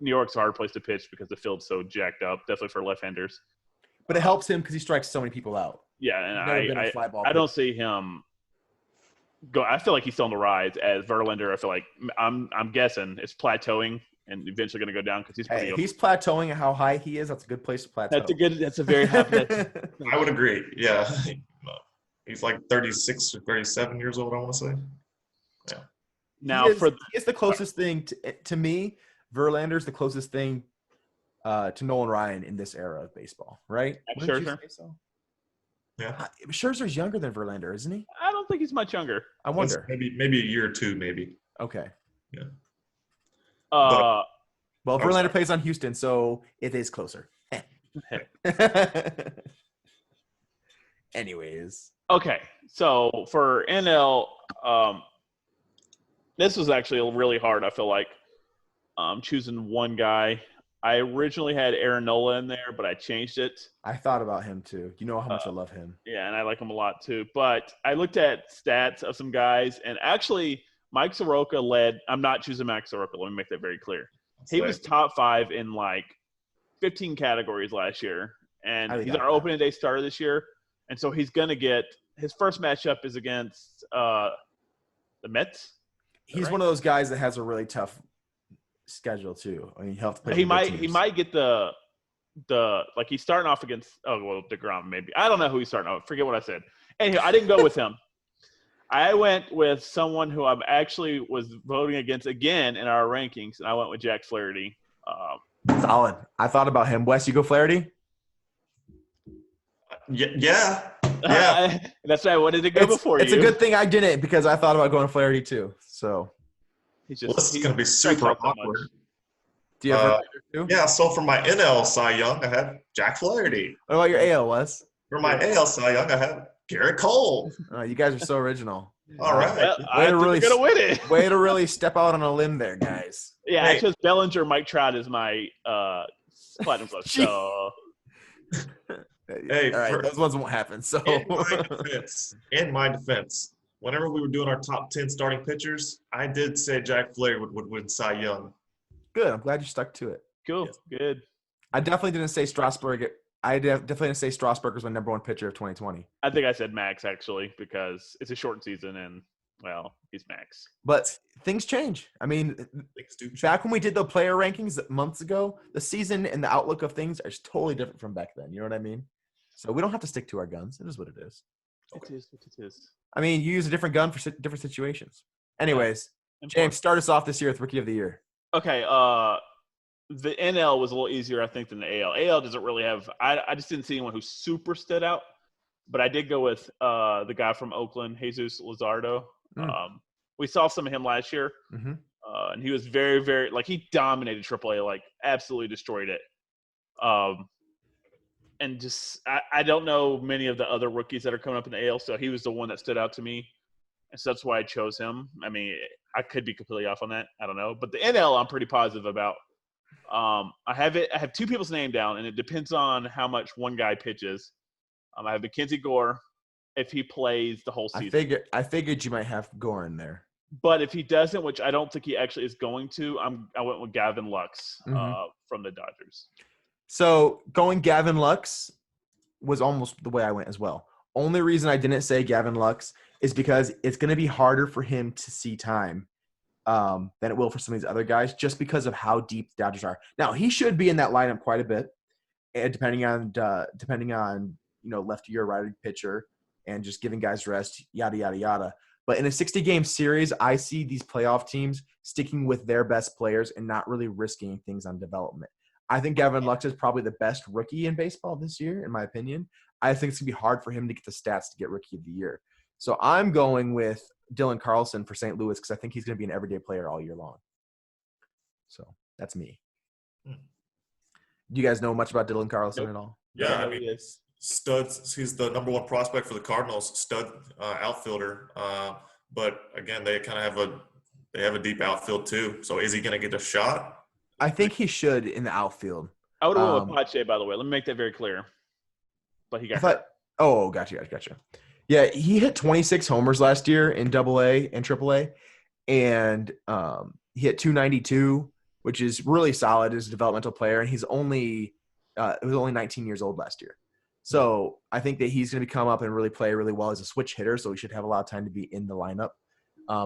New York's a hard place to pitch because the field's so jacked up, definitely for left-handers. But it helps him because he strikes so many people out. Yeah, and I don't see him go. I feel like he's still on the rise. As Verlander, I feel like I'm guessing it's plateauing and eventually going to go down because he's pretty. Hey, he's plateauing at how high he is. That's a good place to plateau. That's a very high. I would agree. Yeah. He's like 36 or 37 years old, I want to say. Yeah. Now, it's the closest thing to me. Verlander's the closest thing to Nolan Ryan in this era of baseball, right? Scherzer. So? Yeah. Scherzer's younger than Verlander, isn't he? I don't think he's much younger. I wonder. Maybe a year or two, maybe. Okay. Yeah. Well, Verlander plays on Houston, so it is closer. Anyways. Okay, so for NL, this was actually really hard, I feel like, choosing one guy. I originally had Aaron Nola in there, but I changed it. I thought about him too. You know how much I love him. Yeah, and I like him a lot too. But I looked at stats of some guys, and actually Mike Soroka led – I'm not choosing Max Soroka. Let me make that very clear. He was top 5 in like 15 categories last year, and he's our opening day starter this year. And so he's going to get – his first matchup is against the Mets. He's one of those guys that has a really tough schedule too. I mean, he might get the like he's starting off against DeGrom maybe. I don't know who he's starting off. Forget what I said. Anyway, I didn't go with him. I went with someone who I'm actually was voting against again in our rankings, and I went with Jack Flaherty. Solid. I thought about him. Wes, you go Flaherty? Yeah. That's why I wanted to go before you. It's a good thing I didn't because I thought about going Flaherty too. So this is going to be super awkward. Do you have too? Yeah, so for my NL Cy Young, I had Jack Flaherty. What about your AL, Wes? For my AL Cy Young, I had Garrett Cole. Oh, you guys are so original. All right. Well, I think we're going to win it. Way to really step out on a limb there, guys. Yeah, I chose Bellinger, Mike Trout as my platinum club. So. Hey, all right, those ones won't happen. So, in my defense, whenever we were doing our top 10 starting pitchers, I did say Jack Flaherty would win Cy Young. Good. I'm glad you stuck to it. Cool. Yes. Good. I definitely didn't say Strasburg. I definitely didn't say Strasburg was my number one pitcher of 2020. I think I said Max actually because it's a short season and well, he's Max. But things change. I mean, back when we did the player rankings months ago, the season and the outlook of things are totally different from back then. You know what I mean? So we don't have to stick to our guns. It is what it is. Okay. It is. I mean, you use a different gun for different situations. Anyways, James, start us off this year with Rookie of the Year. Okay. The NL was a little easier, I think, than the AL. AL doesn't really have – I just didn't see anyone who super stood out. But I did go with the guy from Oakland, Jesus Luzardo. We saw some of him last year. Mm-hmm. And he was very, very – like he dominated AAA, like absolutely destroyed it. And just I don't know many of the other rookies that are coming up in the AL, so he was the one that stood out to me. And so that's why I chose him. I mean, I could be completely off on that. I don't know. But the NL I'm pretty positive about. I have two people's name down, and it depends on how much one guy pitches. I have Mackenzie Gore if he plays the whole season. I figured you might have Gore in there. But if he doesn't, which I don't think he actually is going to, I went with Gavin Lux from the Dodgers. So going Gavin Lux was almost the way I went as well. Only reason I didn't say Gavin Lux is because it's going to be harder for him to see time than it will for some of these other guys, just because of how deep the Dodgers are. Now, he should be in that lineup quite a bit, depending on lefty or righty pitcher, and just giving guys rest, yada yada yada. But in a 60-game series, I see these playoff teams sticking with their best players and not really risking things on development. I think Gavin Lux is probably the best rookie in baseball this year, in my opinion. I think it's going to be hard for him to get the stats to get Rookie of the Year. So I'm going with Dylan Carlson for St. Louis because I think he's going to be an everyday player all year long. So that's me. Do you guys know much about Dylan Carlson at all? Yeah, I mean, studs. He's the number one prospect for the Cardinals, stud outfielder. But again, they kind of have a deep outfield too. So is he going to get a shot? I think he should in the outfield. I would have went with Pache, by the way. Let me make that very clear. But he got hurt. Oh, gotcha. Yeah, he hit 26 homers last year in AA and AAA, and he hit 292, which is really solid as a developmental player. And he's only 19 years old last year. So I think that he's going to come up and really play really well as a switch hitter. So he should have a lot of time to be in the lineup,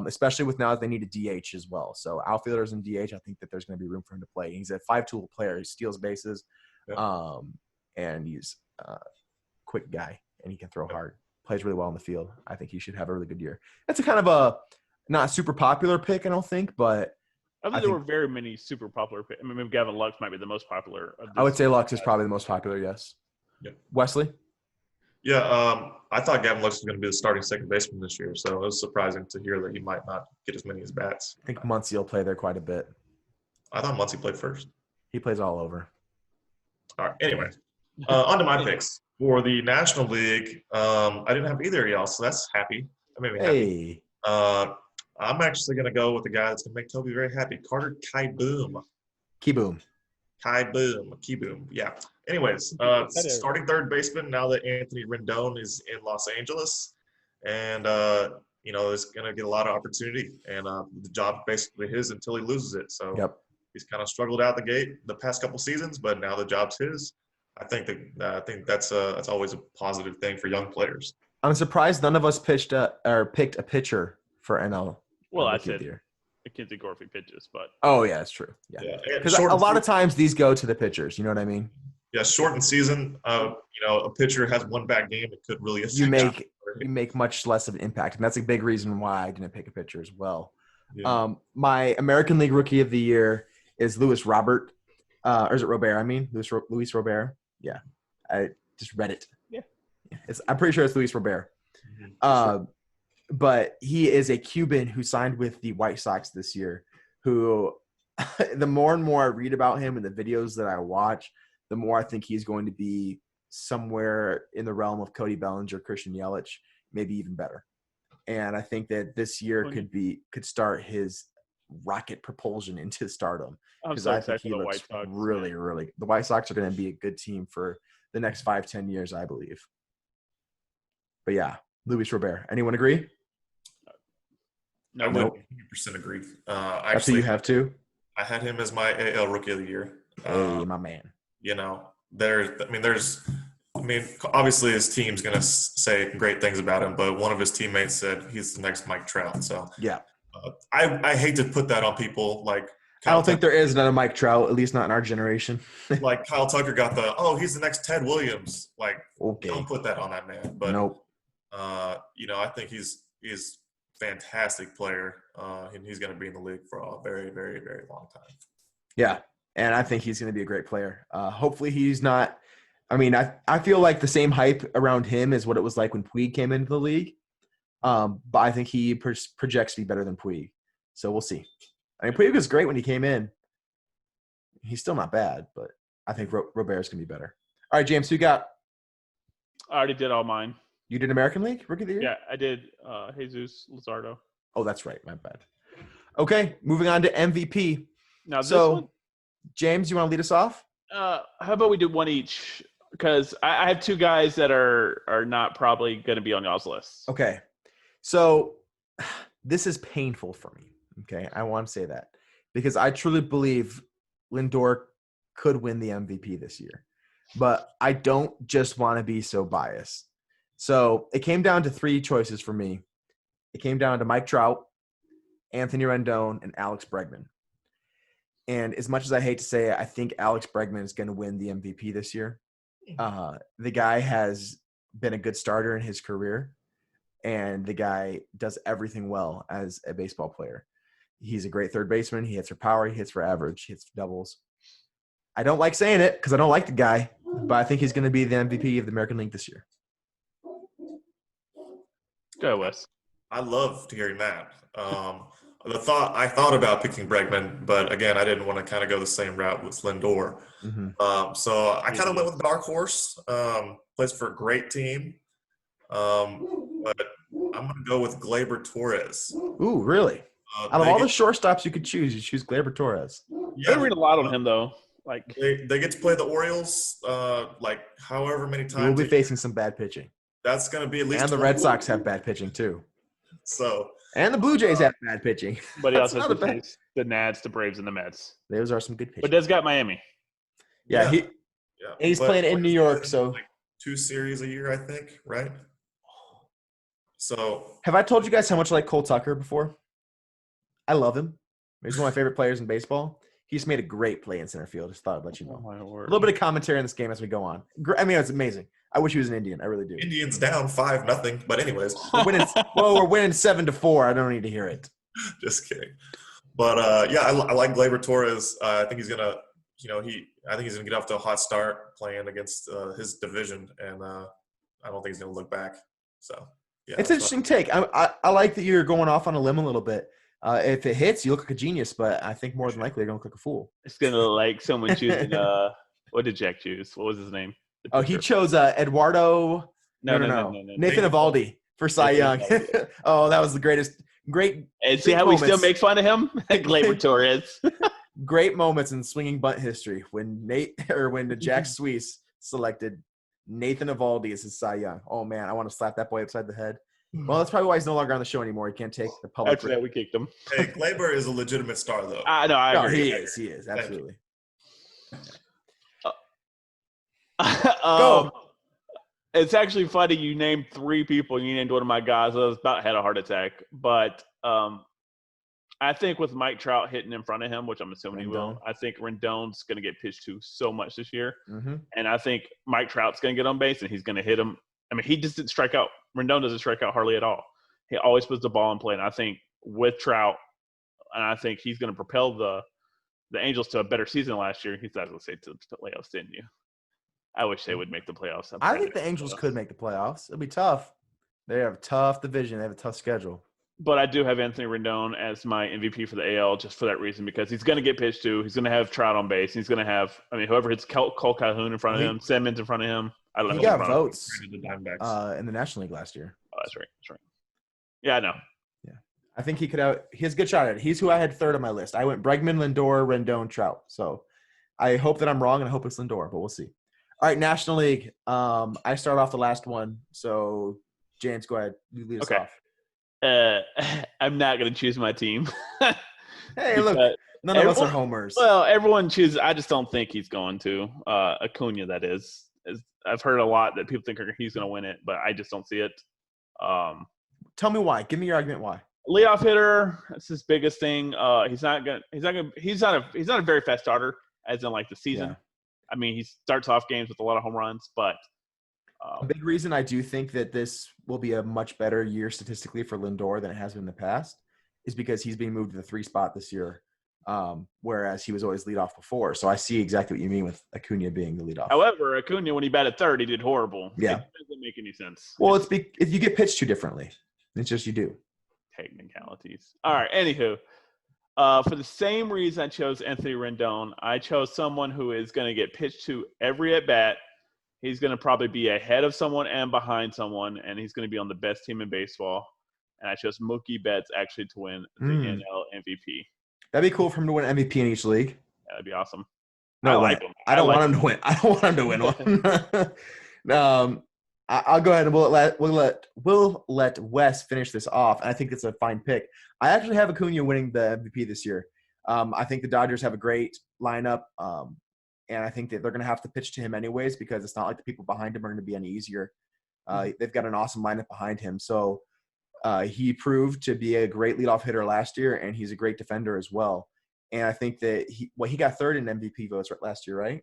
especially with now that they need a DH as well. So outfielders and DH, I think that there's going to be room for him to play. He's a 5-tool player. He steals bases, and he's a quick guy, and he can throw hard. Plays really well in the field. I think he should have a really good year. That's a kind of a not super popular pick, I don't think, but I think there were very many super popular picks. I mean, maybe Gavin Lux might be the most popular. I would say Lux is probably the most popular, yes. Yeah. Wesley? Yeah, I thought Gavin Lux was going to be the starting second baseman this year, so it was surprising to hear that he might not get as many as bats. I think Muncy will play there quite a bit. I thought Muncy played first. He plays all over. All right, anyway, on to my picks. For the National League, I didn't have either of y'all, so that's happy. That made me happy. I'm actually going to go with the guy that's going to make Toby very happy, Carter Kieboom. Kieboom. Yeah. Anyways, starting third baseman now that Anthony Rendon is in Los Angeles, and is going to get a lot of opportunity, and the job basically his until he loses it. So he's kind of struggled out the gate the past couple seasons, but now the job's his. I think that's always a positive thing for young players. I'm surprised none of us picked a pitcher for NL. Well, I said Mackenzie Gorfie pitches, but yeah, that's true. Yeah, because a lot of times these go to the pitchers. You know what I mean? Yeah, shortened season. A pitcher has one bad game, it could really affect you make much less of an impact, and that's a big reason why I didn't pick a pitcher as well. Yeah. My American League Rookie of the Year is Luis Robert, or is it Robert? I mean, Luis Robert. Yeah, I just read it. Yeah, I'm pretty sure it's Luis Robert. Mm-hmm. But he is a Cuban who signed with the White Sox this year, who the more and more I read about him and the videos that I watch, the more I think he's going to be somewhere in the realm of Cody Bellinger, Christian Yelich, maybe even better. And I think that this year could start his rocket propulsion into stardom. Because I think he looks really. The White Sox are going to be a good team for the next 5-10 years, I believe. But yeah, Luis Robert. Anyone agree? I would 100% agree. That's who you have too? I had him as my AL Rookie of the Year. Hey, my man. Obviously his team's going to say great things about him, but one of his teammates said he's the next Mike Trout. So yeah, I hate to put that on people. Like, I don't think there is another Mike Trout, at least not in our generation. Like Kyle Tucker got he's the next Ted Williams. Like, don't put that on that man. But nope. I think he's fantastic player, and he's going to be in the league for a very, very, very long time. Yeah, and I think he's going to be a great player. Hopefully he's not – I feel like the same hype around him is what it was like when Puig came into the league. But I think he projects to be better than Puig. So we'll see. Puig was great when he came in. He's still not bad, but I think Robert's going to be better. All right, James, who you got? I already did all mine. You did American League Rookie of the Year? Yeah, I did Jesus Luzardo. Oh, that's right. My bad. Okay, moving on to MVP. Now, so, James, you want to lead us off? How about we do one each? Because I have two guys that are not probably going to be on y'all's list. Okay. So this is painful for me. Okay, I want to say that because I truly believe Lindor could win the MVP this year, but I don't just want to be so biased. So it came down to three choices for me. It came down to Mike Trout Anthony Rendon, and Alex Bregman. And as much as I hate to say it, I think Alex Bregman is going to win the MVP this year. The guy has been a good starter in his career, and the guy does everything well as a baseball player. He's a great third baseman. He hits for power. He hits for average. He hits for doubles. I don't like saying it because I don't like the guy, but I think he's going to be the MVP of the American League this year. Go, Wes. I loved hearing that. I thought about picking Bregman, but again, I didn't want to kind of go the same route with Lindor. So I kind of went with Dark Horse. Plays for a great team, but I'm going to go with Gleyber Torres. Ooh, really? Out of all the shortstops you could choose, you choose Gleyber Torres. Yeah, I read a lot on him though. Like they get to play the Orioles, like however many times. We'll be facing some bad pitching. That's going to be at least. And the Red Sox have bad pitching too. So. And the Blue Jays have bad pitching. But he also has the Nats, the Braves, and the Mets. Those are some good pitching. But Des got Miami. Yeah. He's playing in New York, so like 2 series a year, I think, right? So have I told you guys how much I like Cole Tucker before? I love him. He's one of my favorite players in baseball. He's made a great play in center field. Just thought I'd let you know. Oh, my word. A little bit of commentary in this game as we go on. I mean, it's amazing. I wish he was an Indian. I really do. Indians down 5-0, but anyways. We're winning 7-4. I don't need to hear it. Just kidding. But I like Gleyber Torres. I think he's gonna, I think he's gonna get off to a hot start playing against his division, and I don't think he's gonna look back. So yeah, it's an interesting take. I like that you're going off on a limb a little bit. If it hits, you look like a genius, but I think more than likely you're gonna look like a fool. It's gonna look like someone choosing. What did Jack choose? What was his name? Oh, he chose Eduardo. No. Nathan Eovaldi for Cy Young. Oh, that was the great. And see how we still make fun of him, Gleyber Torres. Great moments in swinging bunt history when Jack Swees selected Nathan Eovaldi as his Cy Young. Oh man, I want to slap that boy upside the head. Well, that's probably why he's no longer on the show anymore. He can't take the public. After that, we kicked him. Hey, Gleyber is a legitimate star, though. I agree. He is absolutely. Go. It's actually funny you named 3 people. You named one of my guys. I was about had a heart attack. But I think with Mike Trout hitting in front of him, which I'm assuming he will, I think Rendon's going to get pitched to so much this year. Mm-hmm. And I think Mike Trout's going to get on base, and he's going to hit him. I mean, he just didn't strike out. Rendon doesn't strike out hardly at all. He always puts the ball in play. And I think with Trout, and I think he's going to propel the Angels to a better season last year. He's not going to say to the playoffs, didn't you? I wish they would make the playoffs. I think the Angels could make the playoffs. It'll be tough. They have a tough division. They have a tough schedule. But I do have Anthony Rendon as my MVP for the AL just for that reason, because he's going to get pitched to. He's going to have Trout on base. He's going to have, whoever hits Cole Calhoun in front of him, Simmons in front of him. I don't know. He got votes in the National League last year. Oh, that's right. Yeah, I know. Yeah. I think he has a good shot at it. He's who I had third on my list. I went Bregman, Lindor, Rendon, Trout. So I hope that I'm wrong, and I hope it's Lindor, but we'll see. All right, National League. I start off the last one. So, James, go ahead. You lead us off. I'm not going to choose my team. Hey, look, none of us are homers. Well, everyone chooses. I just don't think he's going to. Acuna, that is. I've heard a lot that people think he's going to win it, but I just don't see it. Tell me why. Give me your argument why. Leadoff hitter. That's his biggest thing. He's not a very fast starter, as in like the season. Yeah. I mean, he starts off games with a lot of home runs, but a big reason I do think that this will be a much better year statistically for Lindor than it has been in the past is because he's being moved to the 3 spot this year, whereas he was always leadoff before. So I see exactly what you mean with Acuna being the leadoff. However, Acuna, when he batted third, he did horrible. Yeah. It doesn't make any sense. Well, if you get pitched too differently. It's just you do. Technicalities. All right, anywho. For the same reason I chose Anthony Rendon, I chose someone who is going to get pitched to every at-bat. He's going to probably be ahead of someone and behind someone, and he's going to be on the best team in baseball. And I chose Mookie Betts actually to win the NL MVP. That'd be cool for him to win MVP in each league. Yeah, that'd be awesome. No, I don't want him to win. I don't want him to win one. I'll go ahead and we'll let Wes finish this off. And I think it's a fine pick. I actually have Acuna winning the MVP this year. I think the Dodgers have a great lineup, and I think that they're going to have to pitch to him anyways because it's not like the people behind him are going to be any easier. They've got an awesome lineup behind him. So He proved to be a great leadoff hitter last year, and he's a great defender as well. And I think that he got third in MVP votes last year, right?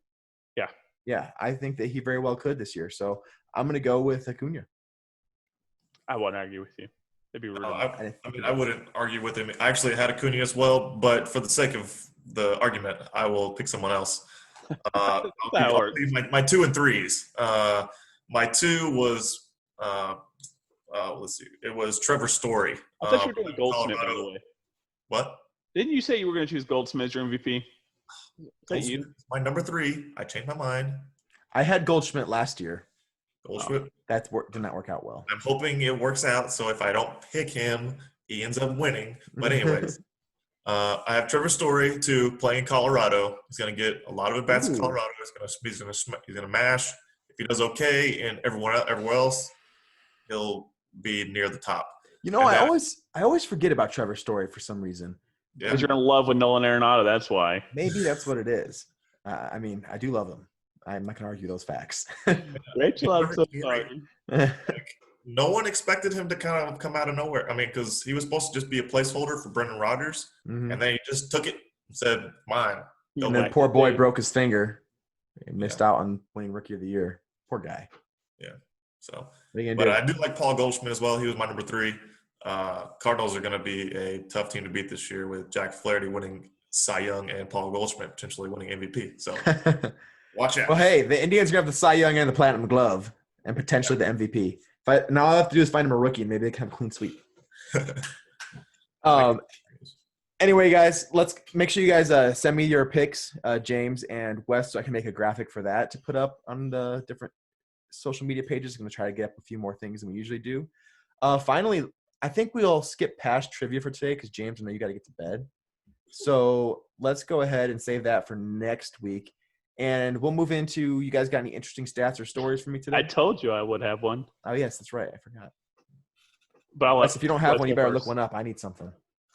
Yeah. Yeah, I think that he very well could this year. So I'm going to go with Acuna. I won't argue with you. It'd be rude. I wouldn't argue with him. I actually had Acuna as well, but for the sake of the argument, I will pick someone else. That works. My 2 and 3s. My 2 was let's see. It was Trevor Story. I thought you were doing Goldsmith, by Colorado. the way. What? Didn't you say you were going to choose Goldsmith as your MVP? Is that you? My number 3. I changed my mind. I had Goldschmidt last year. Goldschmidt. Did not work out well. I'm hoping it works out. So if I don't pick him, he ends up winning. But anyways, I have Trevor Story to play in Colorado. He's going to get a lot of at bats in Colorado. He's going to mash. If he does okay, and everywhere else, he'll be near the top. I always forget about Trevor Story for some reason. Because you're in love with Nolan Arenado, that's why. Maybe that's what it is. I mean, I do love him. I'm not going to argue those facts. Rachel, I'm so sorry. No one expected him to kind of come out of nowhere. I mean, because he was supposed to just be a placeholder for Brendan Rodgers, and then he just took it and said, "Mine." And then poor boy broke his finger and missed out on winning Rookie of the Year. Poor guy. Yeah. So, but I do like Paul Goldschmidt as well. He was my number 3. Cardinals are going to be a tough team to beat this year with Jack Flaherty winning Cy Young and Paul Goldschmidt potentially winning MVP. So watch out. Well, hey, the Indians are going to have the Cy Young and the Platinum Glove and potentially the MVP. Now all I have to do is find him a rookie and maybe they can have a clean sweep. Anyway, guys, let's make sure you guys send me your picks, James and Wes, so I can make a graphic for that to put up on the different social media pages. I'm going to try to get up a few more things than we usually do. Finally, I think we'll skip past trivia for today because, James, I know you got to get to bed. So let's go ahead and save that for next week. And we'll move into, you guys got any interesting stats or stories for me today? I told you I would have one. Oh, yes, that's right. I forgot. But if you don't have one, you better look one up. I need something.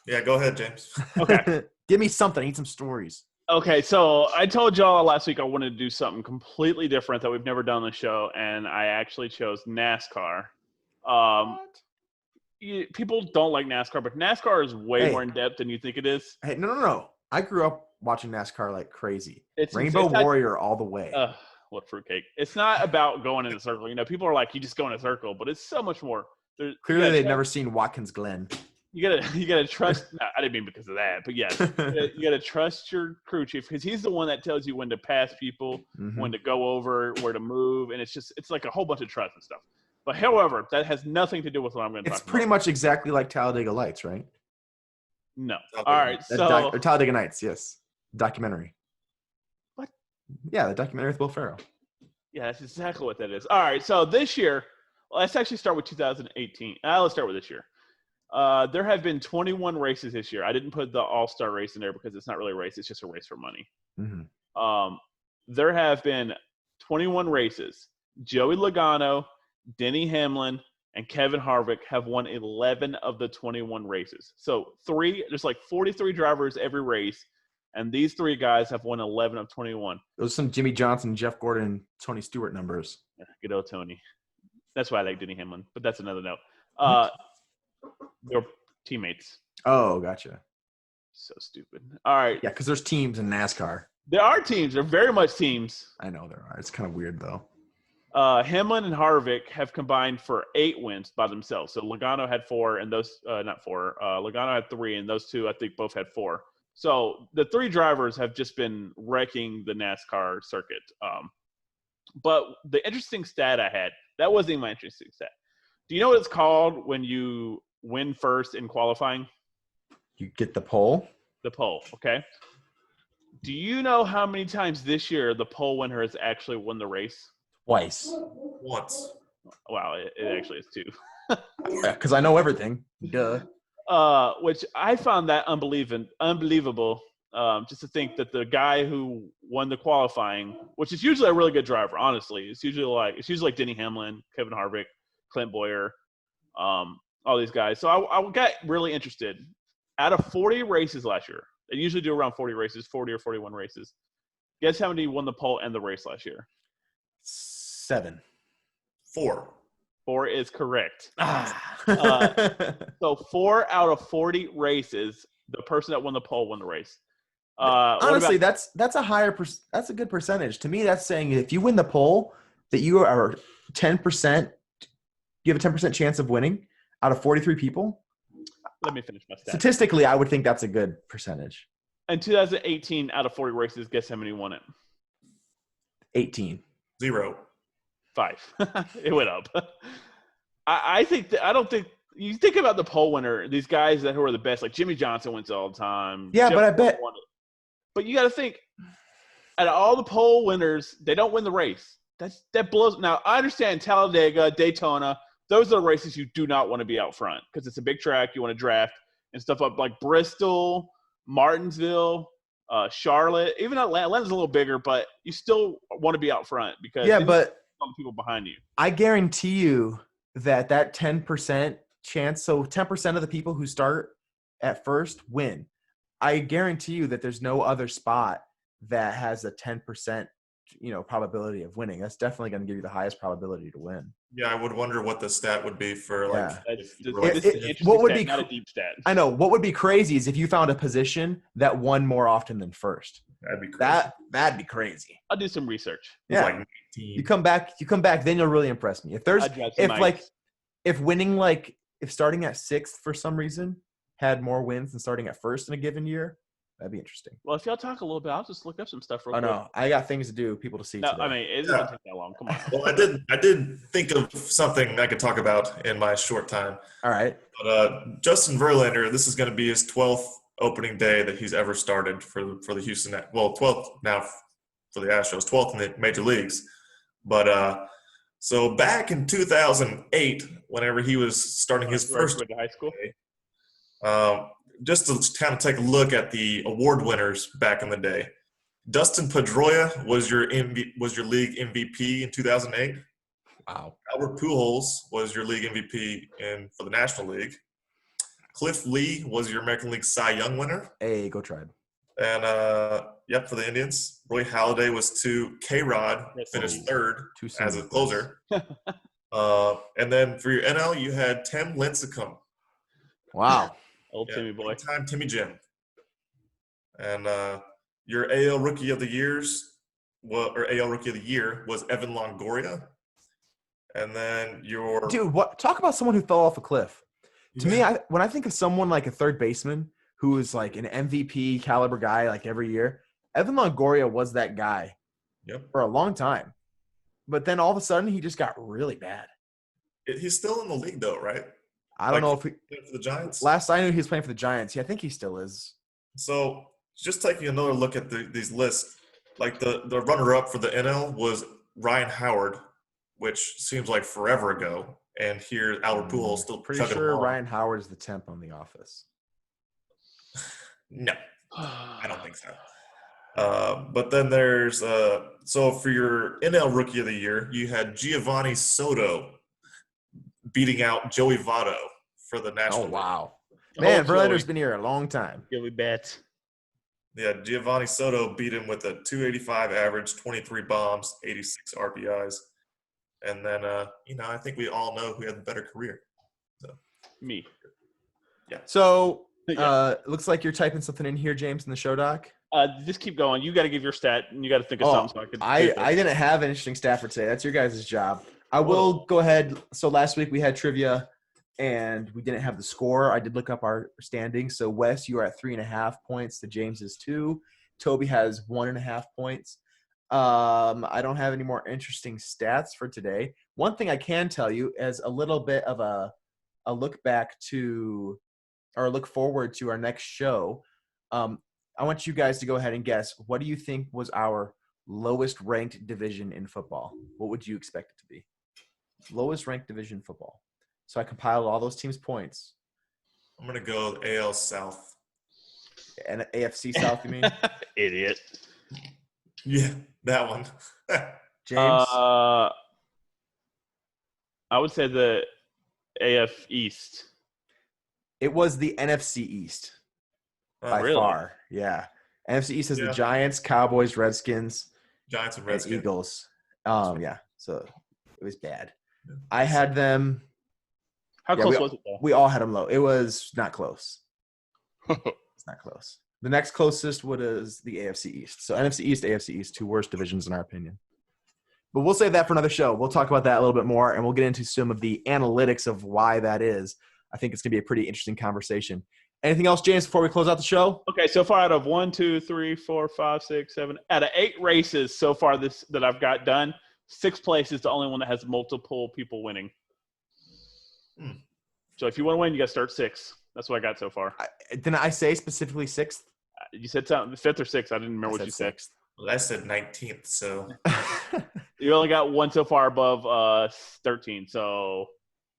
Yeah, go ahead, James. Okay. Give me something. I need some stories. Okay, so I told y'all last week I wanted to do something completely different that we've never done on the show, and I actually chose NASCAR. People don't like NASCAR, but NASCAR is way more in depth than you think it is. Hey, no. I grew up watching NASCAR like crazy. It's Rainbow Warrior all the way. What fruitcake. It's not about going in a circle. People are like, you just go in a circle, but it's so much more. Clearly, they've never seen Watkins Glen. You gotta trust. No, I didn't mean because of that, but yeah, you gotta trust your crew chief because he's the one that tells you when to pass people, when to go over, where to move, and it's like a whole bunch of trust and stuff. But however, that has nothing to do with what I'm going to talk about. It's pretty much exactly like Talladega Lights, right? No. All right. Or Talladega Nights, yes. Documentary. What? Yeah, the documentary with Will Ferrell. Yeah, that's exactly what that is. All right. So this year, let's actually start with 2018. Let's start with this year. There have been 21 races this year. I didn't put the All-Star race in there because it's not really a race. It's just a race for money. There have been 21 races. Joey Logano, Denny Hamlin, and Kevin Harvick have won 11 of the 21 races. So there's like 43 drivers every race, and these 3 guys have won 11 of 21. Those are some Jimmy Johnson, Jeff Gordon, Tony Stewart numbers. Good old Tony. That's why I like Denny Hamlin, but that's another note. They're teammates. Oh, gotcha. So stupid. All right. Yeah, because there's teams in NASCAR. There are teams. There are very much teams. I know there are. It's kind of weird, though. Hamlin and Harvick have combined for 8 wins by themselves. So Logano had 4, and those not 4. Logano had 3, and those 2 I think both had 4. So the 3 drivers have just been wrecking the NASCAR circuit. But the interesting stat I had, that wasn't even my interesting stat. Do you know what it's called when you win first in qualifying? You get the pole? The pole, okay. Do you know how many times this year the pole winner has actually won the race? Twice. Once. Wow, it actually is 2. Yeah, because I know everything. Duh. Which I found that unbelievable. Just to think that the guy who won the qualifying, which is usually a really good driver, honestly, it's usually like Denny Hamlin, Kevin Harvick, Clint Boyer, all these guys. So I got really interested. Out of 40 races last year, they usually do around 40 races, 40 or 41 races. Guess how many won the pole and the race last year? 7. 4. 4 is correct. Ah. So 4 out of 40 races, the person that won the pole won the race. Honestly, that's that's a good percentage. To me, that's saying if you win the poll, that you are 10%. You have a 10% chance of winning out of 43 people. Let me finish my stats. Statistically, I would think that's a good percentage. In 2018, out of 40 races, guess how many won it? 18. 0. 5. It went up. I don't think you think about the poll winner. These guys who are the best, like Jimmy Johnson wins all the time. Yeah, Jeff but I Gordon bet. won it. But you got to think, out of all the poll winners, they don't win the race. That blows. Now I understand Talladega, Daytona. Those are the races you do not want to be out front because it's a big track. You want to draft and stuff up like Bristol, Martinsville, Charlotte, even Atlanta's a little bigger, but you still want to be out front because Yeah, but some people behind you. I guarantee you that 10% chance, so 10% of the people who start at first win. I guarantee you that there's no other spot that has a 10%, probability of winning. That's definitely going to give you the highest probability to win. Yeah, I would wonder what the stat would be for like. Yeah. If you were, like, This is an interesting what would stat, be not a deep stat. I know. What would be crazy is if you found a position that won more often than first. that'd be crazy. That'd be crazy. I'll do some research. It's Yeah. like 19. You come back, then you'll really impress me. If there's I'd drive some if winning if starting at 6th for some reason had more wins than starting at first in a given year, that'd be interesting. Well, if y'all talk a little bit, I'll just look up some stuff real quick. No, I got things to do, people to see No, today. I mean, it doesn't take that long. Come on. Well, I did think of something I could talk about in my short time. All right. But Justin Verlander, this is going to be his 12th opening day that he's ever started for the Houston. Well, 12th now for the Astros, 12th in the major leagues. But so back in 2008, whenever he was starting his first went to high school. Just to kind of take a look at the award winners back in the day. Dustin Pedroia was your league MVP in 2008. Wow. Albert Pujols was your league MVP for the National League. Cliff Lee was your American League Cy Young winner. Hey, go Tribe. And for the Indians. Roy Halladay was 2. K-Rod finished 3rd as a closer. And then for your NL, you had Tim Lincecum. Wow. Old Timmy boy. Time Timmy Jim. And your AL Rookie of the Year was Evan Longoria. And then Dude, talk about someone who fell off a cliff. To me, when I think of someone like a third baseman who is like an MVP caliber guy like every year, Evan Longoria was that guy for a long time. But then all of a sudden, he just got really bad. He's still in the league though, right? I don't know if for the Giants. Last I knew, he was playing for the Giants. Yeah, I think he still is. So just taking another look at these lists, like the runner-up for the NL was Ryan Howard, which seems like forever ago. And here, Albert Pujols still Pretty chugging sure along. Ryan Howard is the temp on The Office. No, I don't think so. But then there's so for your NL Rookie of the Year, you had Giovanni Soto beating out Joey Votto for the National League. Oh, wow. Man, Verlander's been here a long time. Joey Bats. Yeah, Giovanni Soto beat him with a 285 average, 23 bombs, 86 RBIs. And then, I think we all know who had the better career. So. Me. Yeah. So, looks like you're typing something in here, James, in the show doc. Just keep going. You got to give your stat, and you got to think of something. So I didn't have an interesting stat for today. That's your guys' job. I will go ahead. So last week we had trivia, and we didn't have the score. I did look up our standings. So Wes, you are at 3.5 points to James's 2. Toby has 1.5 points. I don't have any more interesting stats for today. One thing I can tell you is a little bit of a look back to, or look forward to our next show. I want you guys to go ahead and guess, what do you think was our lowest ranked division in football? What would you expect it to be? Lowest ranked division in football. So I compiled all those teams' points. I'm going to go AL South. And AFC South, you mean? Idiot. Yeah, that one. James? I would say the AF East. It was the NFC East by far. Yeah. NFC East has the Giants, Cowboys, Redskins, Giants and Redskins. Eagles. Yeah. So it was bad. I had them. How Yeah, close was it though? we all had them low. It was not close. It's not close. The next closest was the AFC East. So NFC East, AFC East, two worst divisions in our opinion. But we'll save that for another show. We'll talk about that a little bit more, and we'll get into some of the analytics of why that is. I think it's going to be a pretty interesting conversation. Anything else, James, before we close out the show? Okay, so far out of 1, 2, 3, 4, 5, 6, 7, out of 8 races so far that I've got done, 6th place is the only one that has multiple people winning. So if you want to win, you got to start 6th. That's what I got so far. Didn't I say specifically 6th? You said something 5th or 6th. I didn't remember what you said. 6th. Well, I said 19th, so. You only got one so far above 13, so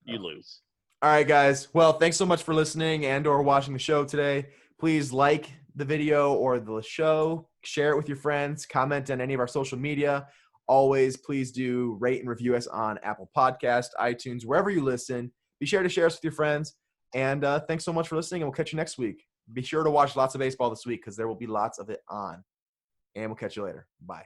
you lose. All right, guys. Well, thanks so much for listening and or watching the show today. Please like the video or the show, share it with your friends, comment on any of our social media. Always, please do rate and review us on Apple Podcast, iTunes, wherever you listen. Be sure to share us with your friends. And thanks so much for listening, and we'll catch you next week. Be sure to watch lots of baseball this week because there will be lots of it on. And we'll catch you later. Bye.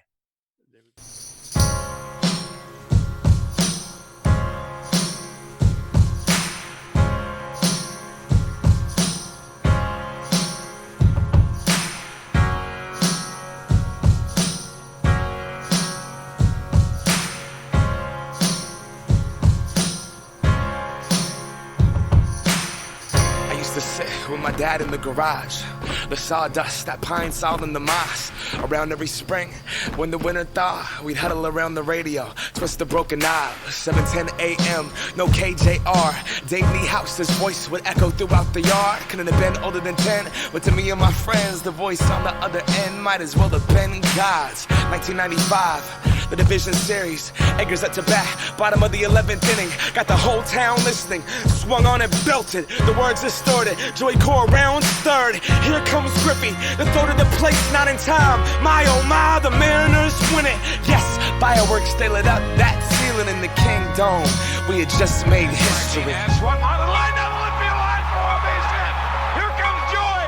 To sit with my dad in the garage, the sawdust, that pine sol in the moss. Around every spring, when the winter thaw, we'd huddle around the radio, twist the broken knob. 7:10 a.m., no KJR. Dave Niehouse's voice would echo throughout the yard. Couldn't have been older than 10, but to me and my friends, the voice on the other end might as well have been God's. 1995. The division series, Eggers at to bat, bottom of the 11th inning, got the whole town listening, swung on and belted, the words distorted, Joey Core rounds third, here comes Griffey, the throw to the plate, not in time, my oh my, the Mariners win it, yes, fireworks, they lit up that ceiling in the Kingdom, we had just made history. Swung on the line, down the left field line for a base hit, here comes Joey,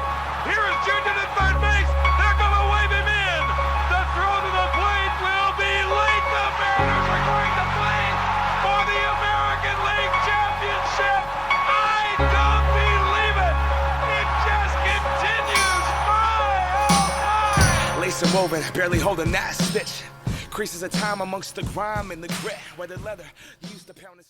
here is Junior at third base, they're going to wave him in, the throw to the plate will be late, the Mariners are going to play for the American League Championship. I don't believe it. It just continues. My, oh my. Lace and woven, barely holding that stitch. Creases of time amongst the grime and the grit, where the leather used to pound his...